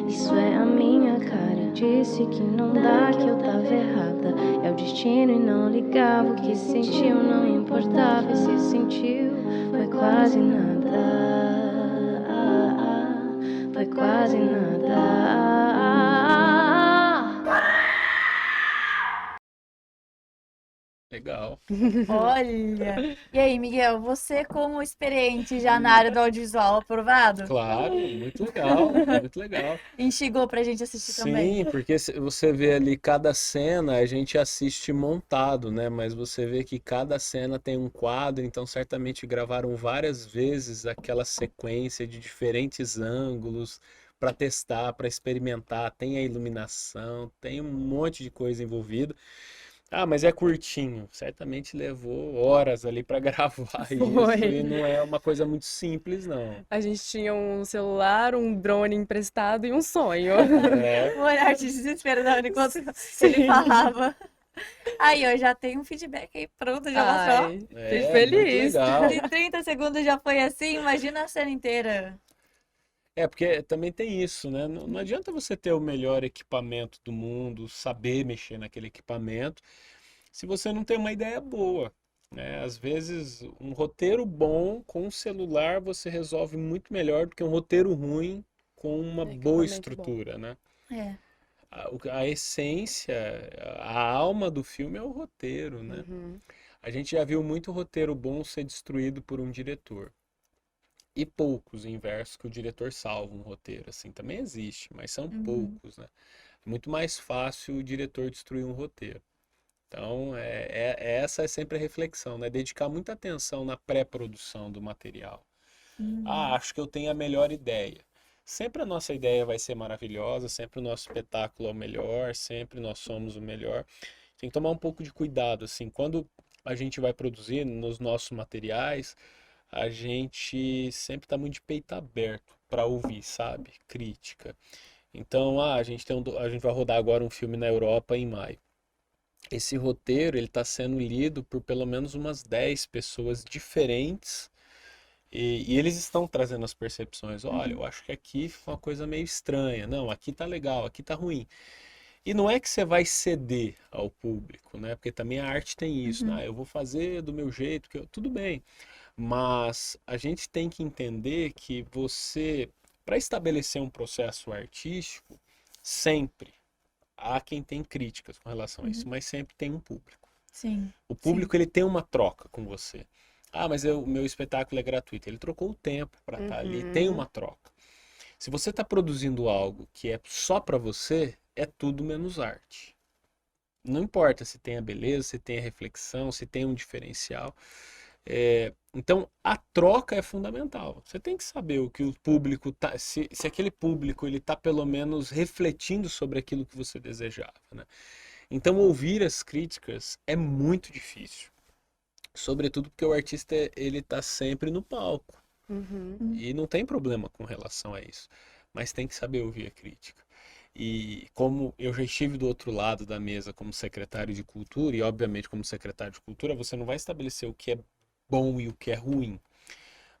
isso é a minha cara. Disse que não dá, que eu tava errada, é o destino destino e não ligava. O que sentiu não importava, e se sentiu foi quase nada. Foi quase nada. Legal. Olha! E aí, Miguel, você como experiente já na área do audiovisual, aprovado? Claro, muito legal, muito legal. Instigou pra gente assistir também. Sim, porque você vê ali cada cena, a gente assiste montado, né? Mas você vê que cada cena tem um quadro, então certamente gravaram várias vezes aquela sequência de diferentes ângulos para testar, para experimentar. Tem a iluminação, tem um monte de coisa envolvida. Ah, mas é curtinho. Certamente levou horas ali para gravar isso Foi. e não é uma coisa muito simples, não. A gente tinha um celular, um drone emprestado e um sonho. É, Um olhar de desespero da Ana enquanto ele Sim. falava. Aí, ó, já tem um feedback aí pronto, já mostrou. Ai, fiquei é muito feliz. legal. Se 30 segundos já foi assim, imagina a cena inteira. É, porque também tem isso, né? Não adianta você ter o melhor equipamento do mundo, saber mexer naquele equipamento, se você não tem uma ideia boa, né? Às vezes, um roteiro bom com um celular você resolve muito melhor do que um roteiro ruim com uma boa Equipamento bom. estrutura, né? É. A essência, a alma do filme é o roteiro, né? Uhum. A gente já viu muito roteiro bom ser destruído por um diretor. E poucos em verso que o diretor salva um roteiro, assim, também existe, mas são Uhum. poucos, né? É muito mais fácil o diretor destruir um roteiro. Então, essa é sempre a reflexão, né? Dedicar muita atenção na pré-produção do material. Ah, acho que eu tenho a melhor ideia. Sempre a nossa ideia vai ser maravilhosa, sempre o nosso espetáculo é o melhor, sempre nós somos o melhor. Tem que tomar um pouco de cuidado, assim, quando a gente vai produzir nos nossos materiais, a gente sempre está muito de peito aberto para ouvir, sabe? Crítica. Então, a gente vai rodar agora um filme na Europa em maio. Esse roteiro, ele está sendo lido por pelo menos umas 10 pessoas diferentes e eles estão trazendo as percepções. Olha, eu acho que aqui foi uma coisa meio estranha. Não, aqui tá legal, aqui tá ruim. E não é que você vai ceder ao público, né? Porque também a arte tem isso, né? Uhum. Ah, eu vou fazer do meu jeito, tudo bem. Mas a gente tem que entender que você, para estabelecer um processo artístico, sempre há quem tem críticas com relação a isso, Uhum. mas sempre tem um público. Sim. O Sim. público ele tem uma troca com você. Ah, mas o meu espetáculo é gratuito. Ele trocou o tempo para estar ali, tem Uhum. uma troca. Se você está produzindo algo que é só para você, é tudo menos arte. Não importa se tem a beleza, se tem a reflexão, se tem um diferencial. Então, a troca é fundamental. Você tem que saber o que o público tá, se aquele público ele tá pelo menos refletindo sobre aquilo que você desejava, né? Então, ouvir as críticas é muito difícil, sobretudo porque o artista ele tá sempre no palco Uhum. e não tem problema com relação a isso, mas tem que saber ouvir a crítica. E como eu já estive do outro lado da mesa como secretário de cultura, e obviamente como secretário de cultura, você não vai estabelecer o que é bom e o que é ruim.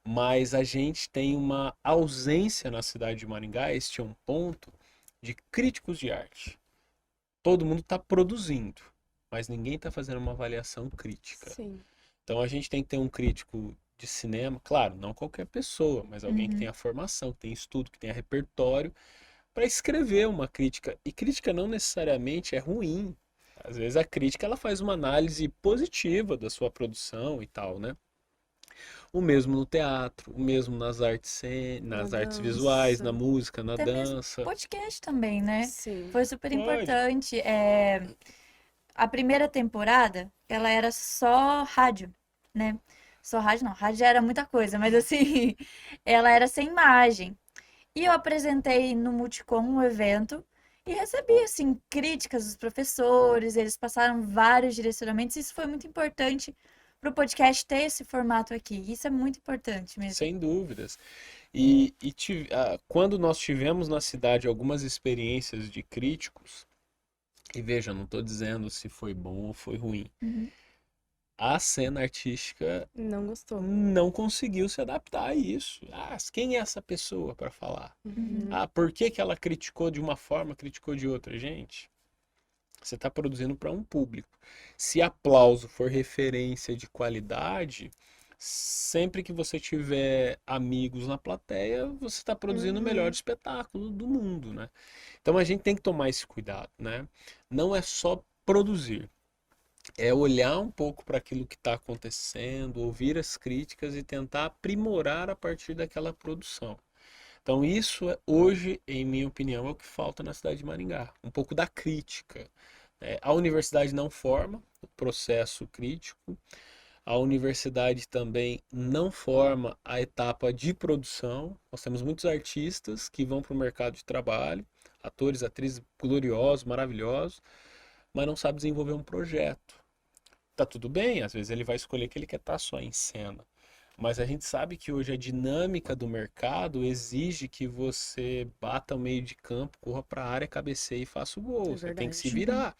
Mas a gente tem uma ausência na cidade de Maringá, este é um ponto, de críticos de arte. Todo mundo está produzindo, mas ninguém está fazendo uma avaliação crítica. Sim. Então a gente tem que ter um crítico de cinema, claro, não qualquer pessoa, mas alguém que Uhum. tenha formação, que tenha estudo, que tenha repertório, para escrever uma crítica. E crítica não necessariamente é ruim. Às vezes a crítica ela faz uma análise positiva da sua produção e tal, né? O mesmo no teatro, o mesmo Na nas artes visuais, na dança. música, na Até mesmo dança. podcast também, né? Sim. Foi super Pode. importante. A primeira temporada, ela era só rádio, né? Só rádio não, rádio já era muita coisa, mas assim, ela era sem imagem. E eu apresentei no Multicom um evento e recebi, assim, críticas dos professores, eles passaram vários direcionamentos. Isso foi muito importante para o podcast ter esse formato aqui. Isso é muito importante mesmo. Sem dúvidas. Quando nós tivemos na cidade algumas experiências de críticos, e veja, não estou dizendo se foi bom ou foi ruim, Uhum. a cena artística Não gostou. não conseguiu se adaptar a isso. Ah, quem é essa pessoa para falar? Uhum. Ah, por que que ela criticou de uma forma, criticou de outra? Gente, Você está produzindo para um público. Se aplauso for referência de qualidade, sempre que você tiver amigos na plateia, você está produzindo o melhor Uhum. espetáculo do mundo, né? Então a gente tem que tomar esse cuidado, né? Não é só produzir, é olhar um pouco para aquilo que está acontecendo, ouvir as críticas e tentar aprimorar a partir daquela produção. Então, isso hoje, em minha opinião, é o que falta na cidade de Maringá. Um pouco da crítica. A universidade não forma o processo crítico, a universidade também não forma a etapa de produção. Nós temos muitos artistas que vão para o mercado de trabalho, atores, atrizes gloriosos, maravilhosos, mas não sabem desenvolver um projeto. Tá tudo bem, às vezes ele vai escolher que ele quer estar só em cena. Mas a gente sabe que hoje a dinâmica do mercado exige que você bata o meio de campo, corra para a área, cabeceie e faça o É gol. Você tem que se verdade. virar.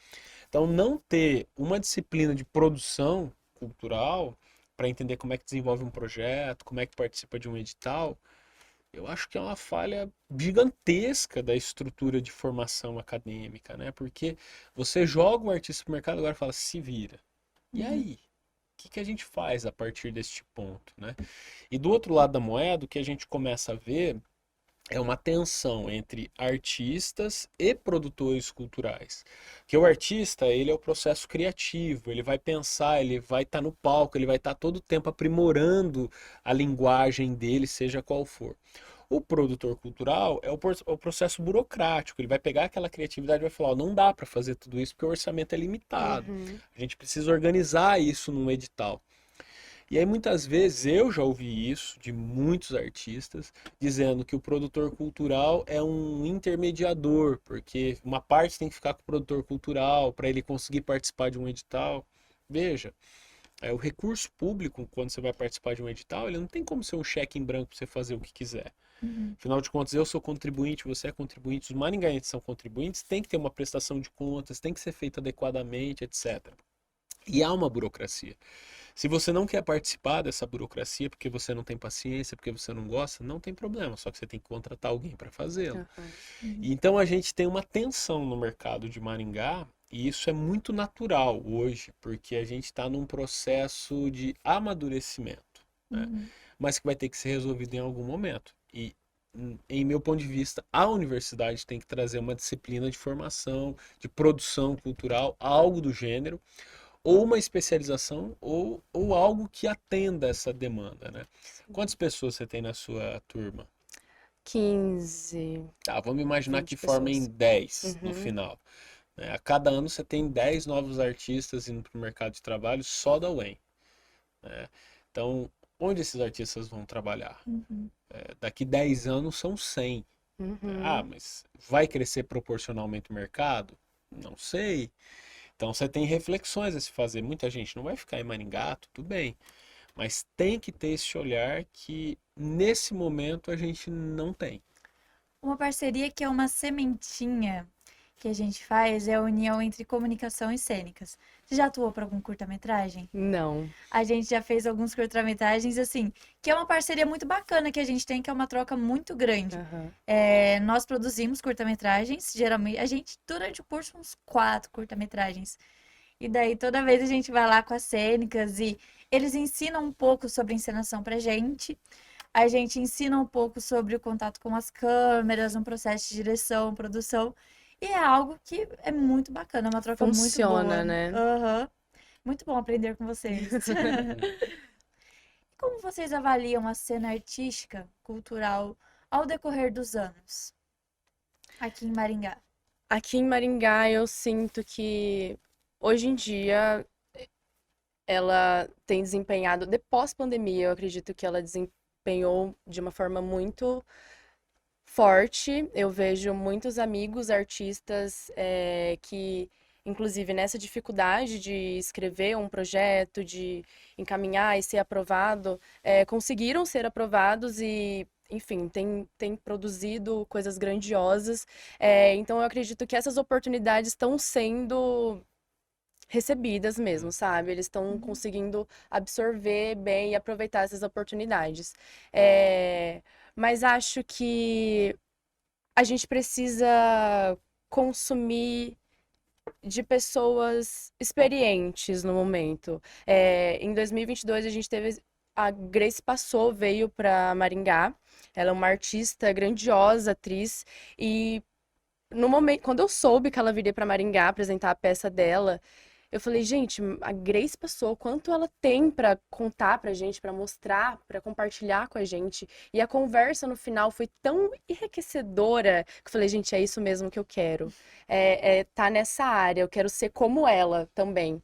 Então, não ter uma disciplina de produção cultural para entender como é que desenvolve um projeto, como é que participa de um edital, eu acho que é uma falha gigantesca da estrutura de formação acadêmica, né? Porque você joga um artista para o mercado e agora fala, se vira. E Uhum. aí? O que que a gente faz a partir deste ponto, né? E do outro lado da moeda, o que a gente começa a ver é uma tensão entre artistas e produtores culturais. Que o artista, ele é o processo criativo, ele vai pensar, ele vai estar no palco, ele vai estar todo o tempo aprimorando a linguagem dele, seja qual for. O produtor cultural é o processo burocrático, ele vai pegar aquela criatividade e vai falar, ó, não dá para fazer tudo isso porque o orçamento é limitado. Uhum. A gente precisa organizar isso num edital. E aí muitas vezes eu já ouvi isso de muitos artistas dizendo que o produtor cultural é um intermediador, porque uma parte tem que ficar com o produtor cultural para ele conseguir participar de um edital. Veja, o recurso público, quando você vai participar de um edital, ele não tem como ser um cheque em branco para você fazer o que quiser. Uhum. Afinal de contas, eu sou contribuinte, você é contribuinte, os maringaenses são contribuintes, tem que ter uma prestação de contas, tem que ser feito adequadamente, etc. E há uma burocracia. Se você não quer participar dessa burocracia porque você não tem paciência, porque você não gosta, não tem problema, só que você tem que contratar alguém para fazê-lo. Aham. Uhum. Então a gente tem uma tensão no mercado de Maringá e isso é muito natural hoje, porque a gente está num processo de amadurecimento, né? Uhum. Mas que vai ter que ser resolvido em algum momento. E, em meu ponto de vista, a universidade tem que trazer uma disciplina de formação, de produção cultural, algo do gênero, ou uma especialização, ou algo que atenda essa demanda, né? Quantas pessoas você tem na sua turma? 15, Tá, vamos imaginar 20 que formem pessoas. 10 no Uhum. final, né? A cada ano você tem 10 novos artistas indo para o mercado de trabalho só da UEM, né? Então, onde esses artistas vão trabalhar? Uhum. Daqui 10 anos são 100. Ah, Uhum. mas vai crescer proporcionalmente o mercado? Não sei. Então você tem reflexões a se fazer. Muita gente não vai ficar em Maringá, tudo bem. Mas tem que ter esse olhar que nesse momento a gente não tem. Uma parceria que é uma sementinha que a gente faz é a união entre comunicação e cênicas. Você já atuou para algum curta-metragem? Não. A gente já fez alguns curta-metragens, assim, que é uma parceria muito bacana que a gente tem, que é uma troca muito grande. Aham. Nós produzimos curta-metragens, geralmente, a gente, durante o curso, uns 4 curta-metragens. E daí, toda vez a gente vai lá com as cênicas e eles ensinam um pouco sobre encenação pra gente. A gente ensina um pouco sobre o contato com as câmeras, um processo de direção, produção. E é algo que é muito bacana, é uma troca muito Funciona, boa. né? Aham. Muito bom aprender com vocês. Como vocês avaliam a cena artística, cultural, ao decorrer dos anos, aqui em Maringá? Aqui em Maringá, eu sinto que hoje em dia ela tem desempenhado, de pós-pandemia, eu acredito que ela desempenhou de uma forma muito forte. Eu vejo muitos amigos artistas que, inclusive, nessa dificuldade de escrever um projeto, de encaminhar e ser aprovado, conseguiram ser aprovados e, enfim, tem produzido coisas grandiosas. Então, eu acredito que essas oportunidades estão sendo recebidas mesmo, sabe? Eles estão conseguindo absorver bem e aproveitar essas oportunidades. Mas acho que a gente precisa consumir de pessoas experientes no momento. Em 2022, a gente teve a Grace Passou, veio para Maringá. Ela é uma artista grandiosa, atriz, e no momento, quando eu soube que ela viria para Maringá apresentar a peça dela, eu falei, gente, a Grace Passou, quanto ela tem para contar pra gente, para mostrar, para compartilhar com a gente. E a conversa no final foi tão enriquecedora que eu falei, gente, é isso mesmo que eu quero. Tá nessa área, eu quero ser como ela também.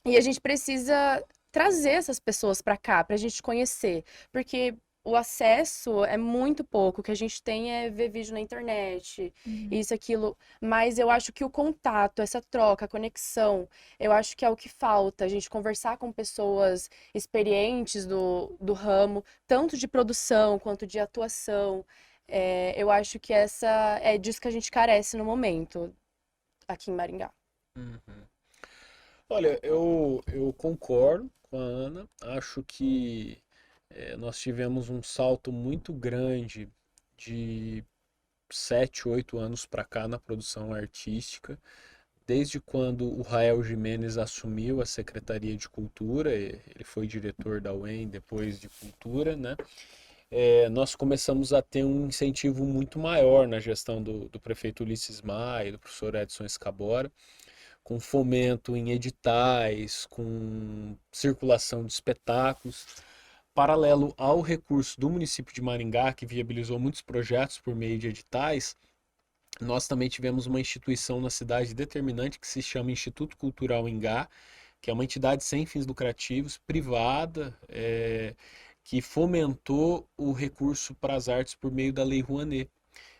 E a gente precisa trazer essas pessoas para cá, para a gente conhecer, porque o acesso é muito pouco. O que a gente tem é ver vídeo na internet, isso, aquilo. Mas eu acho que o contato, essa troca, a conexão, eu acho que é o que falta. A gente conversar com pessoas experientes do ramo, tanto de produção quanto de atuação. Eu acho que é disso que a gente carece no momento, aqui em Maringá. Uhum. Olha, eu concordo com a Ana. Acho que nós tivemos um salto muito grande de 7, 8 anos para cá na produção artística, desde quando o Rael Gimenez assumiu a Secretaria de Cultura, ele foi diretor da UEM depois de Cultura, né? Nós começamos a ter um incentivo muito maior na gestão do prefeito Ulisses Maia e do professor Edson Escabora, com fomento em editais, com circulação de espetáculos, paralelo ao recurso do município de Maringá, que viabilizou muitos projetos por meio de editais. Nós também tivemos uma instituição na cidade determinante que se chama Instituto Cultural Ingá, que é uma entidade sem fins lucrativos, privada, que fomentou o recurso para as artes por meio da Lei Rouanet.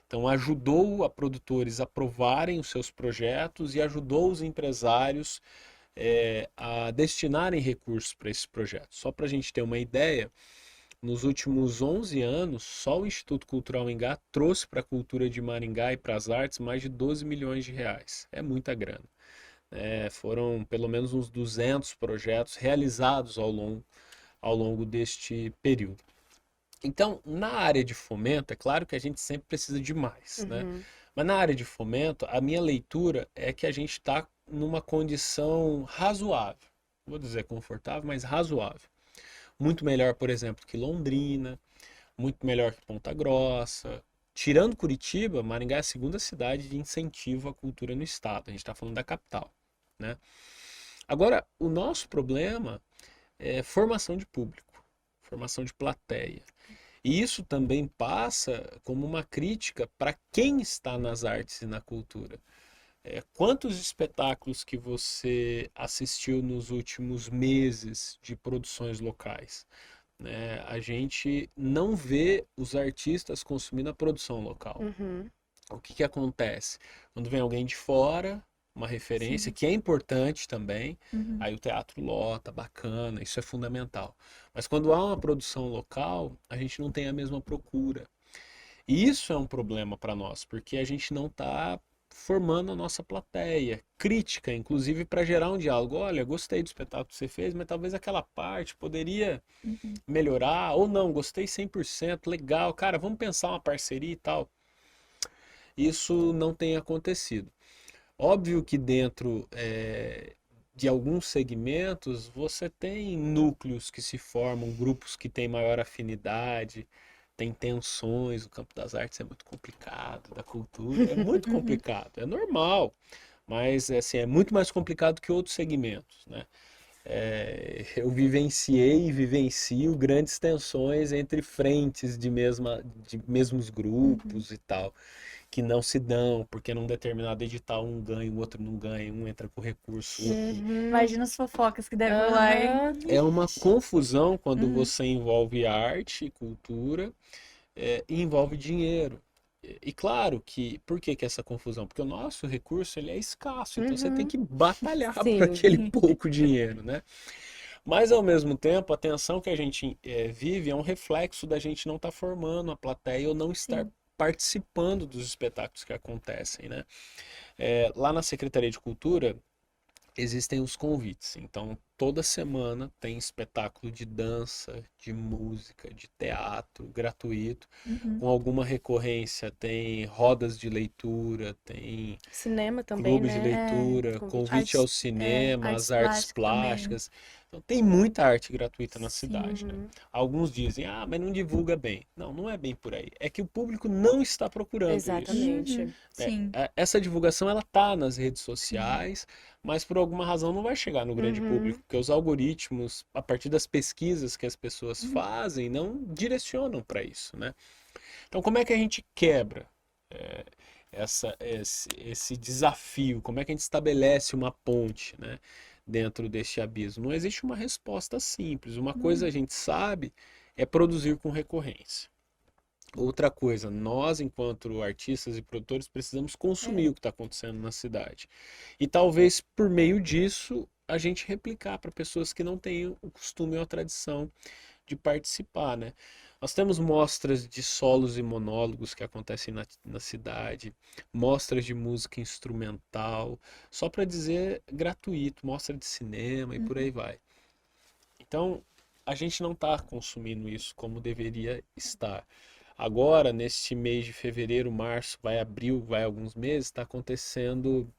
Então, ajudou a produtores a aprovarem os seus projetos e ajudou os empresários a destinarem recursos para esses projetos. Só para a gente ter uma ideia, nos últimos 11 anos, só o Instituto Cultural Ingá trouxe para a cultura de Maringá e para as artes mais de 12 milhões de reais. É muita grana. Foram pelo menos uns 200 projetos realizados ao longo deste período. Então, na área de fomento, é claro que a gente sempre precisa de mais, né? Mas na área de fomento, a minha leitura é que a gente está numa condição razoável. Vou dizer confortável, mas razoável. Muito melhor, por exemplo, que Londrina, muito melhor que Ponta Grossa. Tirando Curitiba, Maringá é a segunda cidade de incentivo à cultura no estado. A gente está falando da capital, né? Agora, o nosso problema é formação de público, formação de plateia. E isso também passa como uma crítica para quem está nas artes e na cultura. Quantos espetáculos que você assistiu nos últimos meses de produções locais? Né? A gente não vê os artistas consumindo a produção local. O que acontece? Quando vem alguém de fora, uma referência, que é importante também, aí o teatro lota, bacana, isso é fundamental. Mas quando há uma produção local, a gente não tem a mesma procura. E isso é um problema para nós, porque a gente não está formando a nossa plateia, crítica, inclusive para gerar um diálogo. Olha, gostei do espetáculo que você fez, mas talvez aquela parte poderia melhorar, ou não, gostei 100%, legal, cara, vamos pensar uma parceria e tal. Isso não tem acontecido. Óbvio que dentro de alguns segmentos você tem núcleos que se formam, grupos que têm maior afinidade, tem tensões, o campo das artes é muito complicado, da cultura é muito complicado, é normal, mas assim, é muito mais complicado que outros segmentos, né? Eu vivenciei e vivencio grandes tensões entre frentes de mesmos grupos e tal, que não se dão, porque num determinado edital um ganha, o outro não ganha, um entra com recurso, o outro... Imagina as fofocas que devem rolar, hein? É uma confusão quando você envolve arte e cultura, e envolve dinheiro. E claro que, por que essa confusão? Porque o nosso recurso ele é escasso, então você tem que batalhar por aquele pouco dinheiro, né? Mas ao mesmo tempo, a tensão que a gente vive é um reflexo da gente não estar formando a plateia ou não estar participando dos espetáculos que acontecem, né? Lá na Secretaria de Cultura existem os convites. Então, toda semana tem espetáculo de dança, de música, de teatro gratuito, Uhum. com alguma recorrência. Tem rodas de leitura, tem Cinema também, clubes de né? leitura, Convite. convite ao cinema, Artes às artes plásticas também. plásticas. Então, tem muita arte gratuita na Sim. cidade, né? Uhum. Alguns dizem, ah, mas não divulga bem. Não, não é bem por aí. É que o público não está procurando isso, Exatamente. Uhum. né? Sim. Essa divulgação, ela tá nas redes Sim. sociais, mas por alguma razão não vai chegar no grande público, Uhum. porque os algoritmos, a partir das pesquisas que as pessoas Uhum. fazem, não direcionam para isso, né? Então, como é que a gente quebra é, esse desafio? Como é que a gente estabelece uma ponte, né, dentro deste abismo? Não existe uma resposta simples. Uma coisa a Uhum. gente sabe é produzir com recorrência. Outra coisa, nós, enquanto artistas e produtores, precisamos consumir É. o que está acontecendo na cidade. E talvez por meio disso a gente replicar para pessoas que não têm o costume ou a tradição de participar, né? Nós temos mostras de solos e monólogos que acontecem na cidade, mostras de música instrumental, só para dizer gratuito, mostra de cinema e por Uhum. aí vai. Então, a gente não está consumindo isso como deveria estar. Agora, neste mês de fevereiro, março, vai abril, vai alguns meses, está acontecendo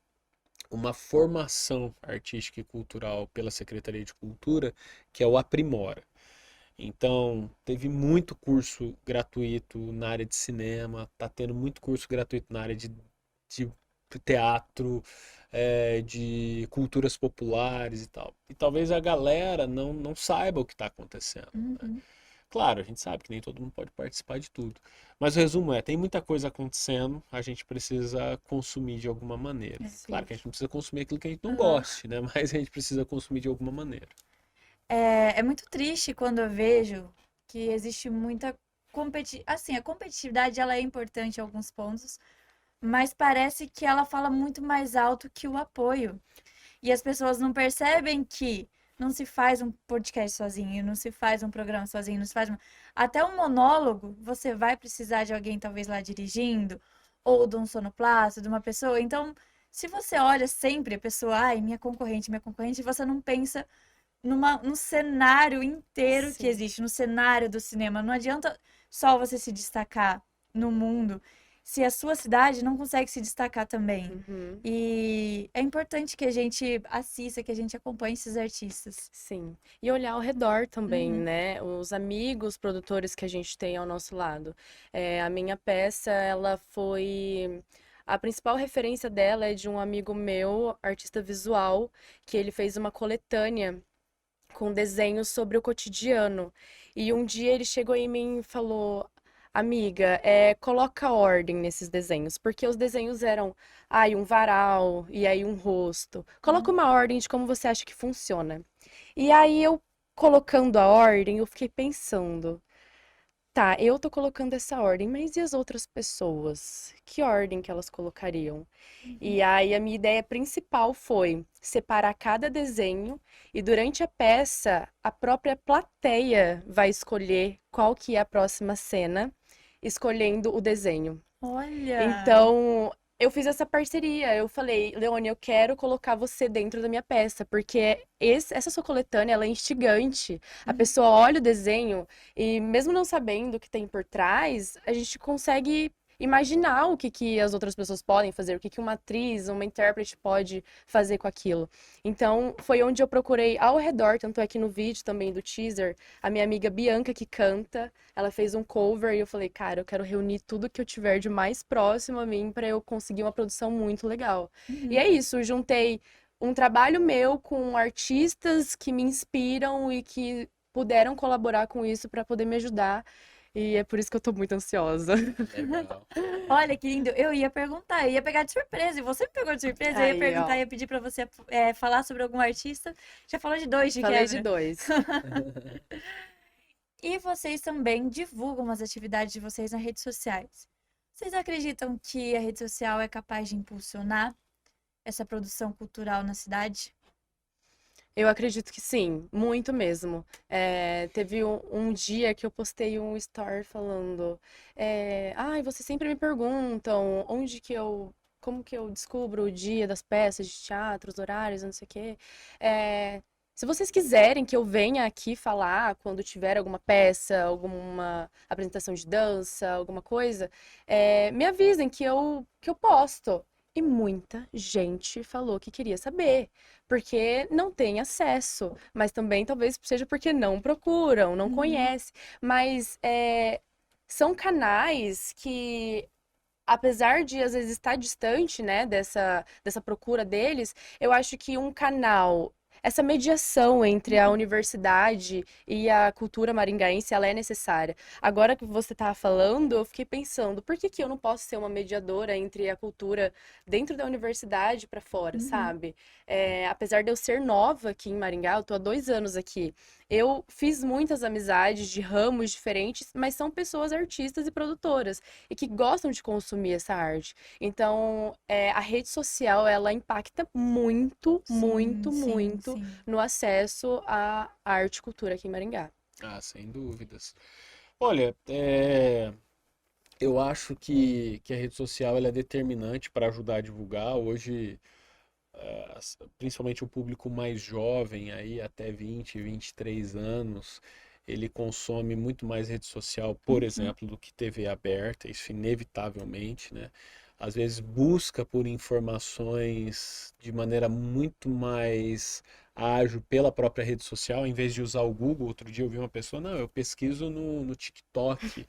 uma formação artística e cultural pela Secretaria de Cultura, que é o Aprimora. Então, teve muito curso gratuito na área de cinema, tá tendo muito curso gratuito na área de teatro, de culturas populares e tal. E talvez a galera não saiba o que está acontecendo, né? Uhum. Claro, a gente sabe que nem todo mundo pode participar de tudo. Mas o resumo é, tem muita coisa acontecendo, a gente precisa consumir de alguma maneira. É. Claro Sim. que a gente não precisa consumir aquilo que a gente não Aham. goste, né? Mas a gente precisa consumir de alguma maneira. É muito triste quando eu vejo que existe muita assim, a competitividade ela é importante em alguns pontos, mas parece que ela fala muito mais alto que o apoio. E as pessoas não percebem que não se faz um podcast sozinho, não se faz um programa sozinho, não se faz até um monólogo, você vai precisar de alguém talvez lá dirigindo, ou de um sonoplasta, de uma pessoa. Então, se você olha sempre a pessoa, ai, minha concorrente, você não pensa no cenário inteiro que Sim. existe, no cenário do cinema. Não adianta só você se destacar no mundo se a sua cidade não consegue se destacar também. Uhum. E é importante que a gente assista, que a gente acompanhe esses artistas. Sim. E olhar ao redor também, Uhum. né? Os amigos, produtores que a gente tem ao nosso lado. A minha peça, ela foi. A principal referência dela é de um amigo meu, artista visual, que ele fez uma coletânea com desenhos sobre o cotidiano. E um dia ele chegou em mim e falou: Amiga, coloca ordem nesses desenhos, porque os desenhos eram, ai, um varal e aí um rosto. Coloca uma ordem de como você acha que funciona. E aí eu colocando a ordem, eu fiquei pensando. Tá, eu tô colocando essa ordem, mas e as outras pessoas? Que ordem que elas colocariam? E aí a minha ideia principal foi separar cada desenho e durante a peça a própria plateia vai escolher qual que é a próxima cena, escolhendo o desenho. Olha! Então, eu fiz essa parceria. Eu falei, Leone, eu quero colocar você dentro da minha peça, porque essa sua coletânea, ela é instigante. A Uhum. pessoa olha o desenho e, mesmo não sabendo o que tem por trás, a gente consegue imaginar o que as outras pessoas podem fazer, o que uma atriz, uma intérprete pode fazer com aquilo. Então, foi onde eu procurei ao redor, tanto é que no vídeo também do teaser, a minha amiga Bianca que canta. Ela fez um cover e eu falei, cara, eu quero reunir tudo que eu tiver de mais próximo a mim para eu conseguir uma produção muito legal. E Uhum. é isso, juntei um trabalho meu com artistas que me inspiram e que puderam colaborar com isso para poder me ajudar. E é por isso que eu tô muito ansiosa. Legal. Olha que lindo! Eu ia perguntar, eu ia pegar de surpresa, e você me pegou de surpresa, eu ia Aí, perguntar, ó, ia pedir pra você falar sobre algum artista. Já falou de dois de falei de quebra. dois. E vocês também divulgam as atividades de vocês nas redes sociais. Vocês acreditam que a rede social é capaz de impulsionar essa produção cultural na cidade? Eu acredito que sim, muito mesmo. Teve um dia que eu postei um story falando, ai, vocês sempre me perguntam como que eu descubro o dia das peças de teatro, os horários, não sei o quê. É, se vocês quiserem que eu venha aqui falar quando tiver alguma peça, alguma apresentação de dança, alguma coisa, me avisem que eu posto. E muita gente falou que queria saber, porque não tem acesso, mas também talvez seja porque não procuram, não conhecem. Mas são canais que, apesar de às vezes estar distante, né, dessa procura deles, eu acho que um canal, essa mediação entre a universidade e a cultura maringaense, ela é necessária. Agora que você estava falando, eu fiquei pensando, por que que eu não posso ser uma mediadora entre a cultura dentro da universidade para fora, sabe? Apesar de eu ser nova aqui em Maringá, eu tô há 2 anos aqui. Eu fiz muitas amizades de ramos diferentes, mas são pessoas artistas e produtoras e que gostam de consumir essa arte. Então, a rede social, ela impacta muito, muito, muito sim. no acesso à arte e cultura aqui em Maringá. Ah, sem dúvidas. Olha, eu acho que a rede social ela é determinante para ajudar a divulgar. Hoje, principalmente o público mais jovem, aí até 20, 23 anos, ele consome muito mais rede social, por exemplo, do que TV aberta, isso inevitavelmente, né? Às vezes busca por informações de maneira muito mais ágil pela própria rede social, em vez de usar o Google. Outro dia eu vi uma pessoa, não, eu pesquiso no TikTok,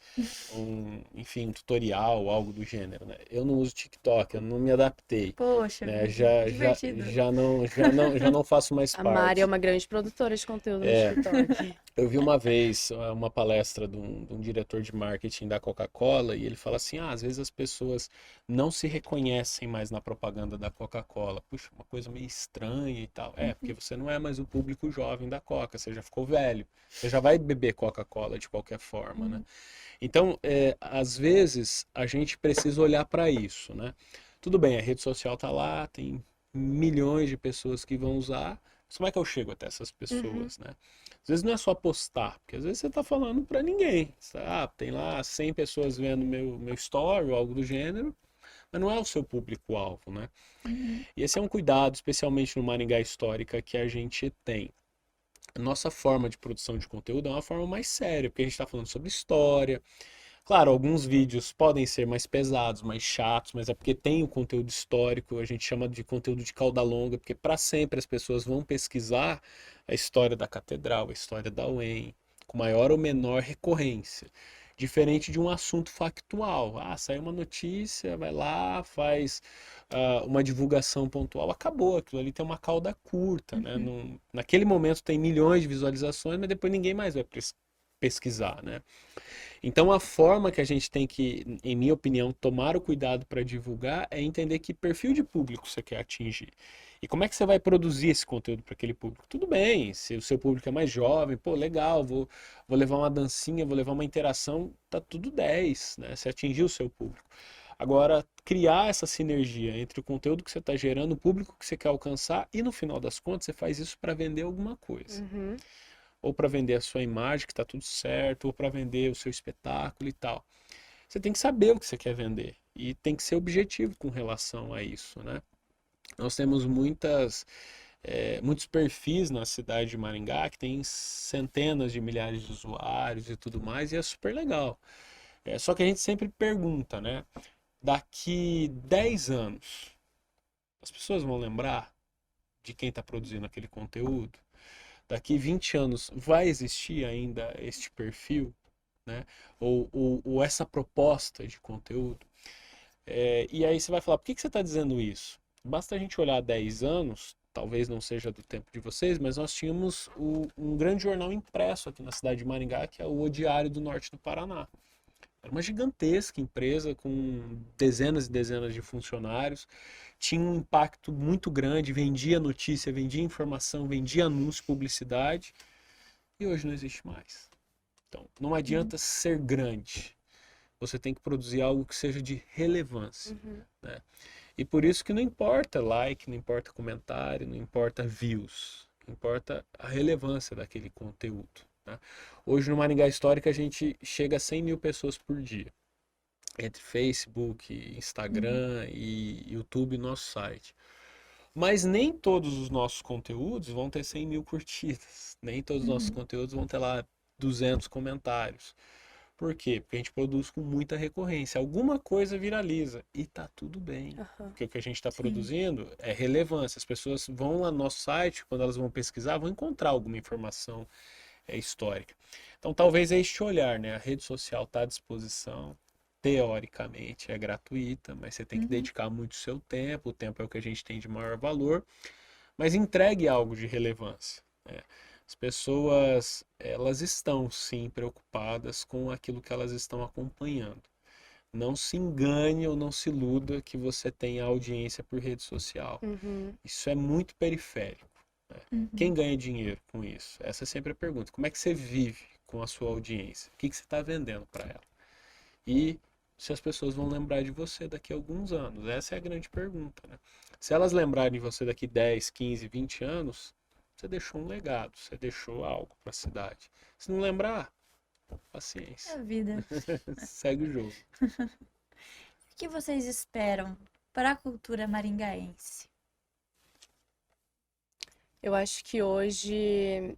enfim, um tutorial, algo do gênero, né? Eu não uso TikTok, eu não me adaptei, Poxa, né? divertido. Já não faço mais A Mari parte. é uma grande produtora de conteúdo no TikTok. Eu vi uma vez uma palestra de um diretor de marketing da Coca-Cola e ele fala assim, às vezes as pessoas não se reconhecem mais na propaganda da Coca-Cola. Puxa, uma coisa meio estranha e tal. Porque você não é mais o público jovem da Coca, você já ficou velho. Você já vai beber Coca-Cola de qualquer forma, né? Então, às vezes, a gente precisa olhar para isso, né? Tudo bem, a rede social tá lá, tem milhões de pessoas que vão usar, mas como é que eu chego até essas pessoas, né? Às vezes não é só postar, porque às vezes você tá falando para ninguém. Tem lá 100 pessoas vendo meu story ou algo do gênero, mas não é o seu público-alvo, né? E esse é um cuidado, especialmente no Maringá Histórica, que a gente tem. A nossa forma de produção de conteúdo é uma forma mais séria, porque a gente está falando sobre história. Claro, alguns vídeos podem ser mais pesados, mais chatos, mas é porque tem o conteúdo histórico, a gente chama de conteúdo de cauda longa, porque para sempre as pessoas vão pesquisar a história da catedral, a história da UEM, com maior ou menor recorrência. Diferente de um assunto factual. Saiu uma notícia, vai lá, faz uma divulgação pontual, acabou. Aquilo ali tem uma cauda curta, né? Naquele momento tem milhões de visualizações, mas depois ninguém mais vai pesquisar, né? Então a forma que a gente tem que, em minha opinião, tomar o cuidado para divulgar é entender que perfil de público você quer atingir. E como é que você vai produzir esse conteúdo para aquele público? Tudo bem, se o seu público é mais jovem, pô, legal, vou levar uma dancinha, vou levar uma interação, tá tudo 10, né? Você atingiu o seu público. Agora, criar essa sinergia entre o conteúdo que você está gerando, o público que você quer alcançar, e no final das contas você faz isso para vender alguma coisa. Ou para vender a sua imagem, que está tudo certo, ou para vender o seu espetáculo e tal. Você tem que saber o que você quer vender e tem que ser objetivo com relação a isso, né? Nós temos muitos perfis na cidade de Maringá que tem centenas de milhares de usuários e tudo mais, e é super legal. Só que a gente sempre pergunta, né? Daqui 10 anos, as pessoas vão lembrar de quem está produzindo aquele conteúdo? Daqui 20 anos vai existir ainda este perfil, né? Ou essa proposta de conteúdo? E aí você vai falar, por que você está dizendo isso? Basta a gente olhar 10 anos, talvez não seja do tempo de vocês, mas nós tínhamos um grande jornal impresso aqui na cidade de Maringá, que é o Diário do Norte do Paraná. Era uma gigantesca empresa com dezenas e dezenas de funcionários, tinha um impacto muito grande, vendia notícia, vendia informação, vendia anúncio, publicidade, e hoje não existe mais. Então, não adianta ser grande, você tem que produzir algo que seja de relevância, né? E por isso que não importa like, não importa comentário, não importa views, importa a relevância daquele conteúdo, né? Hoje no Maringá Histórica a gente chega a 100 mil pessoas por dia, entre Facebook, Instagram e YouTube e nosso site. Mas nem todos os nossos conteúdos vão ter 100 mil curtidas. Nem todos os nossos Uhum. conteúdos vão ter lá 200 comentários. Por quê? Porque a gente produz com muita recorrência. Alguma coisa viraliza e tá tudo bem. Aham. Porque o que a gente está Sim. produzindo é relevância. As pessoas vão lá no nosso site, quando elas vão pesquisar, vão encontrar alguma informação histórica. Então, talvez é este olhar, né? A rede social está à disposição, teoricamente é gratuita, mas você tem que Uhum. dedicar muito seu tempo. O tempo é o que a gente tem de maior valor, mas entregue algo de relevância, né? As pessoas, elas estão sim preocupadas com aquilo que elas estão acompanhando. Não se engane ou não se iluda que você tem audiência por rede social. Uhum. Isso é muito periférico, né? Quem Uhum. ganha dinheiro com isso? Essa é sempre a pergunta. Como é que você vive com a sua audiência? O que você está vendendo para ela? E se as pessoas vão lembrar de você daqui a alguns anos? Essa é a grande pergunta, né? Se elas lembrarem de você daqui 10, 15, 20 anos, você deixou um legado, você deixou algo para a cidade. Se não lembrar, É paciência. a vida. Segue o jogo. O que vocês esperam para a cultura maringaense? Eu acho que hoje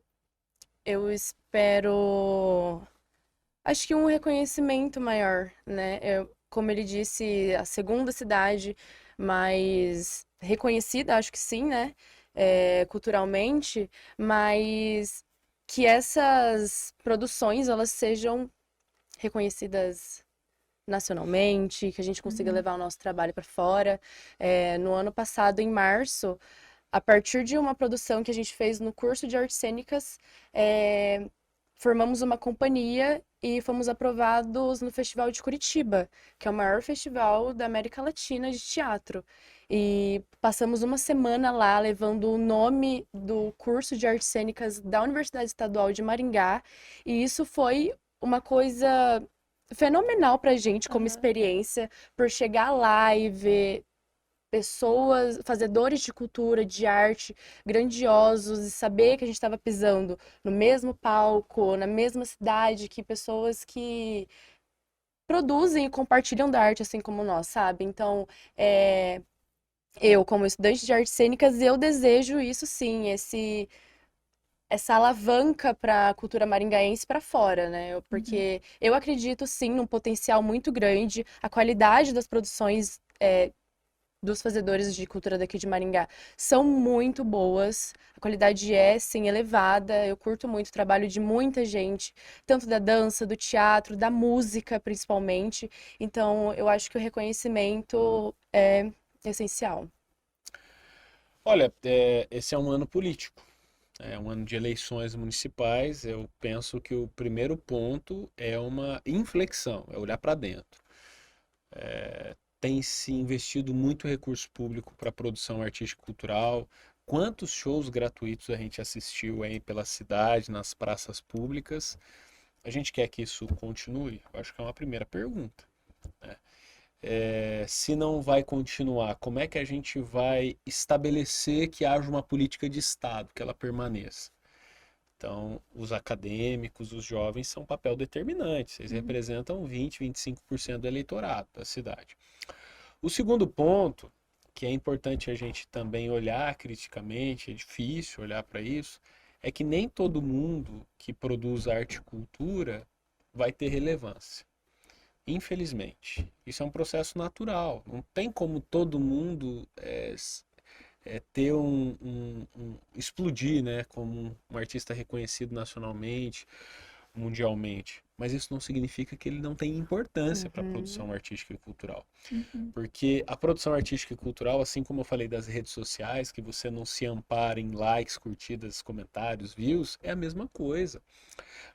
eu espero, acho que um reconhecimento maior, né? Como ele disse, a segunda cidade mais reconhecida, acho que sim, né? Culturalmente, mas que essas produções elas sejam reconhecidas nacionalmente, que a gente consiga Uhum. levar o nosso trabalho para fora. No ano passado, em março, a partir de uma produção que a gente fez no curso de artes cênicas, formamos uma companhia e fomos aprovados no Festival de Curitiba, que é o maior festival da América Latina de teatro. E passamos uma semana lá levando o nome do curso de artes cênicas da Universidade Estadual de Maringá, e isso foi uma coisa fenomenal pra gente como Aham. experiência, por chegar lá e ver pessoas, fazedores de cultura, de arte, grandiosos, e saber que a gente estava pisando no mesmo palco, na mesma cidade, que pessoas que produzem e compartilham da arte assim como nós, sabe? Então, eu, como estudante de artes cênicas, eu desejo isso sim, essa alavanca para a cultura maringaense para fora, né? Uhum. Porque eu acredito sim num potencial muito grande, a qualidade das produções dos fazedores de cultura daqui de Maringá são muito boas. A qualidade é, sim, elevada. Eu curto muito o trabalho de muita gente, tanto da dança, do teatro, da música, principalmente. Então, eu acho que o reconhecimento é essencial. Olha, esse é um ano político. É um ano de eleições municipais. Eu penso que o primeiro ponto é uma inflexão, é olhar para dentro. Tem se investido muito recurso público para produção artística e cultural. Quantos shows gratuitos a gente assistiu aí pela cidade, nas praças públicas? A gente quer que isso continue? Eu acho que é uma primeira pergunta, né? Se não vai continuar, como é que a gente vai estabelecer que haja uma política de Estado, que ela permaneça? Então, os acadêmicos, os jovens são um papel determinante. Eles Uhum. representam 20, 25% do eleitorado da cidade. O segundo ponto, que é importante a gente também olhar criticamente, é difícil olhar para isso, é que nem todo mundo que produz arte e cultura vai ter relevância. Infelizmente. Isso é um processo natural. Não tem como todo mundo ter explodir, né, como um artista reconhecido nacionalmente, mundialmente. Mas isso não significa que ele não tem importância para a Uhum. produção artística e cultural. Uhum. Porque a produção artística e cultural, assim como eu falei das redes sociais, que você não se ampara em likes, curtidas, comentários, views, é a mesma coisa.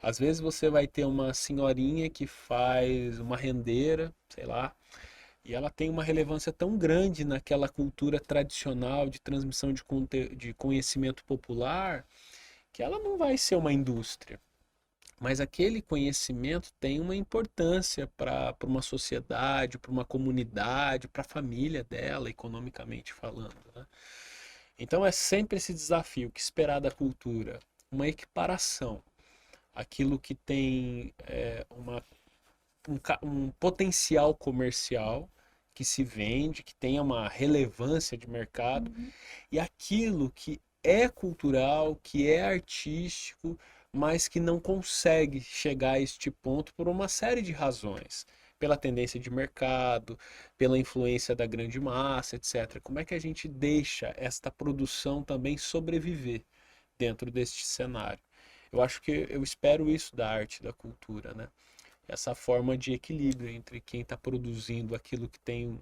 Às vezes você vai ter uma senhorinha que faz uma rendeira, sei lá, e ela tem uma relevância tão grande naquela cultura tradicional de transmissão de conhecimento popular, que ela não vai ser uma indústria. Mas aquele conhecimento tem uma importância para uma sociedade, para uma comunidade, para a família dela, economicamente falando, né? Então é sempre esse desafio, que esperar da cultura? Uma equiparação, aquilo que tem um potencial comercial, que se vende, que tenha uma relevância de mercado, e aquilo que é cultural, que é artístico, mas que não consegue chegar a este ponto por uma série de razões. Pela tendência de mercado, pela influência da grande massa, etc. Como é que a gente deixa esta produção também sobreviver dentro deste cenário? Eu espero isso da arte e da cultura, né? Essa forma de equilíbrio entre quem está produzindo aquilo que tem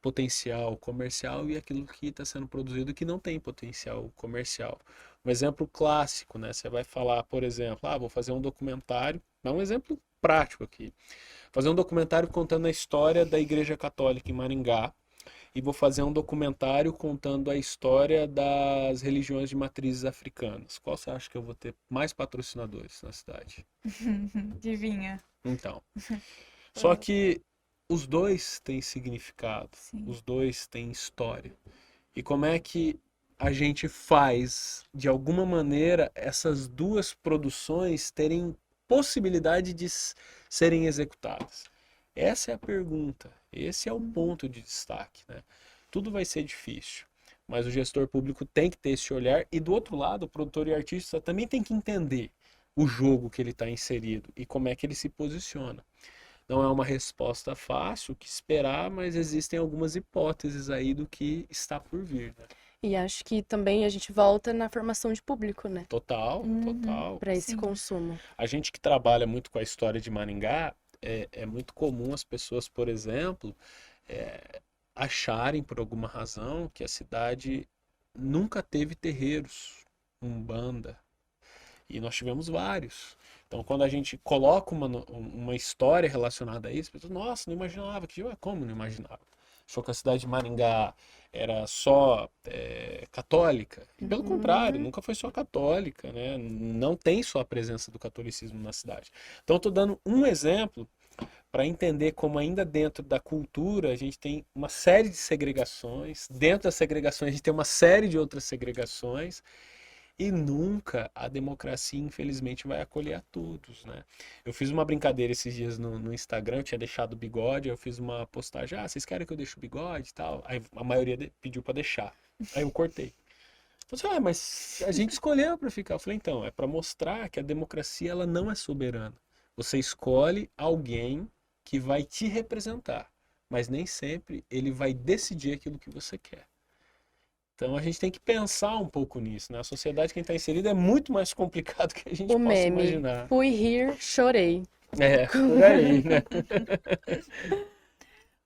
potencial comercial e aquilo que está sendo produzido que não tem potencial comercial. Um exemplo clássico, né? Você vai falar, por exemplo, vou fazer um documentário, dá um exemplo prático aqui. Fazer um documentário contando a história da Igreja Católica em Maringá e vou fazer um documentário contando a história das religiões de matrizes africanas. Qual você acha que eu vou ter mais patrocinadores na cidade? Adivinha. Então, só que os dois têm significado, Sim. os dois têm história. E como é que a gente faz, de alguma maneira, essas duas produções terem possibilidade de serem executadas? Essa é a pergunta, esse é o ponto de destaque, né? Tudo vai ser difícil, mas o gestor público tem que ter esse olhar e do outro lado, o produtor e artista também tem que entender o jogo que ele está inserido e como é que ele se posiciona. Não é uma resposta fácil, o que esperar, mas existem algumas hipóteses aí do que está por vir, né? E acho que também a gente volta na formação de público, né? Total, total. Para esse Sim. consumo. A gente que trabalha muito com a história de Maringá, é muito comum as pessoas, por exemplo, acharem por alguma razão que a cidade nunca teve terreiros, umbanda. E nós tivemos vários. Então, quando a gente coloca uma história relacionada a isso, as pessoas, nossa, não imaginava. Como não imaginava? Achou que a cidade de Maringá era só católica? E pelo contrário, nunca foi só católica, né? Não tem só a presença do catolicismo na cidade. Então, estou dando um exemplo para entender como ainda dentro da cultura a gente tem uma série de segregações, dentro das segregações a gente tem uma série de outras segregações, e nunca a democracia, infelizmente, vai acolher a todos, né? Eu fiz uma brincadeira esses dias no Instagram, eu tinha deixado o bigode, eu fiz uma postagem, vocês querem que eu deixe o bigode e tal? Aí a maioria pediu para deixar. Aí eu cortei. Eu falei, mas a gente escolheu para ficar. Eu falei, então, é para mostrar que a democracia ela não é soberana. Você escolhe alguém que vai te representar, mas nem sempre ele vai decidir aquilo que você quer. Então a gente tem que pensar um pouco nisso, né? A sociedade que a gente está inserida é muito mais complicado que a gente O possa meme, imaginar. fui rir, chorei. Por aí, né?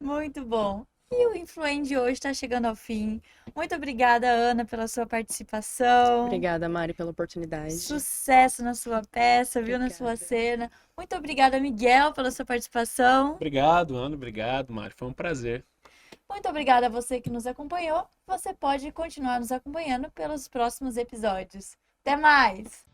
Muito bom. E o Influem de hoje está chegando ao fim. Muito obrigada, Ana, pela sua participação. Obrigada, Mari, pela oportunidade. Sucesso na sua peça, viu? Na sua Obrigada. cena. Muito obrigada, Miguel, pela sua participação. Obrigado, Ana. Obrigado, Mari. Foi um prazer. Muito obrigada a você que nos acompanhou. Você pode continuar nos acompanhando pelos próximos episódios. Até mais!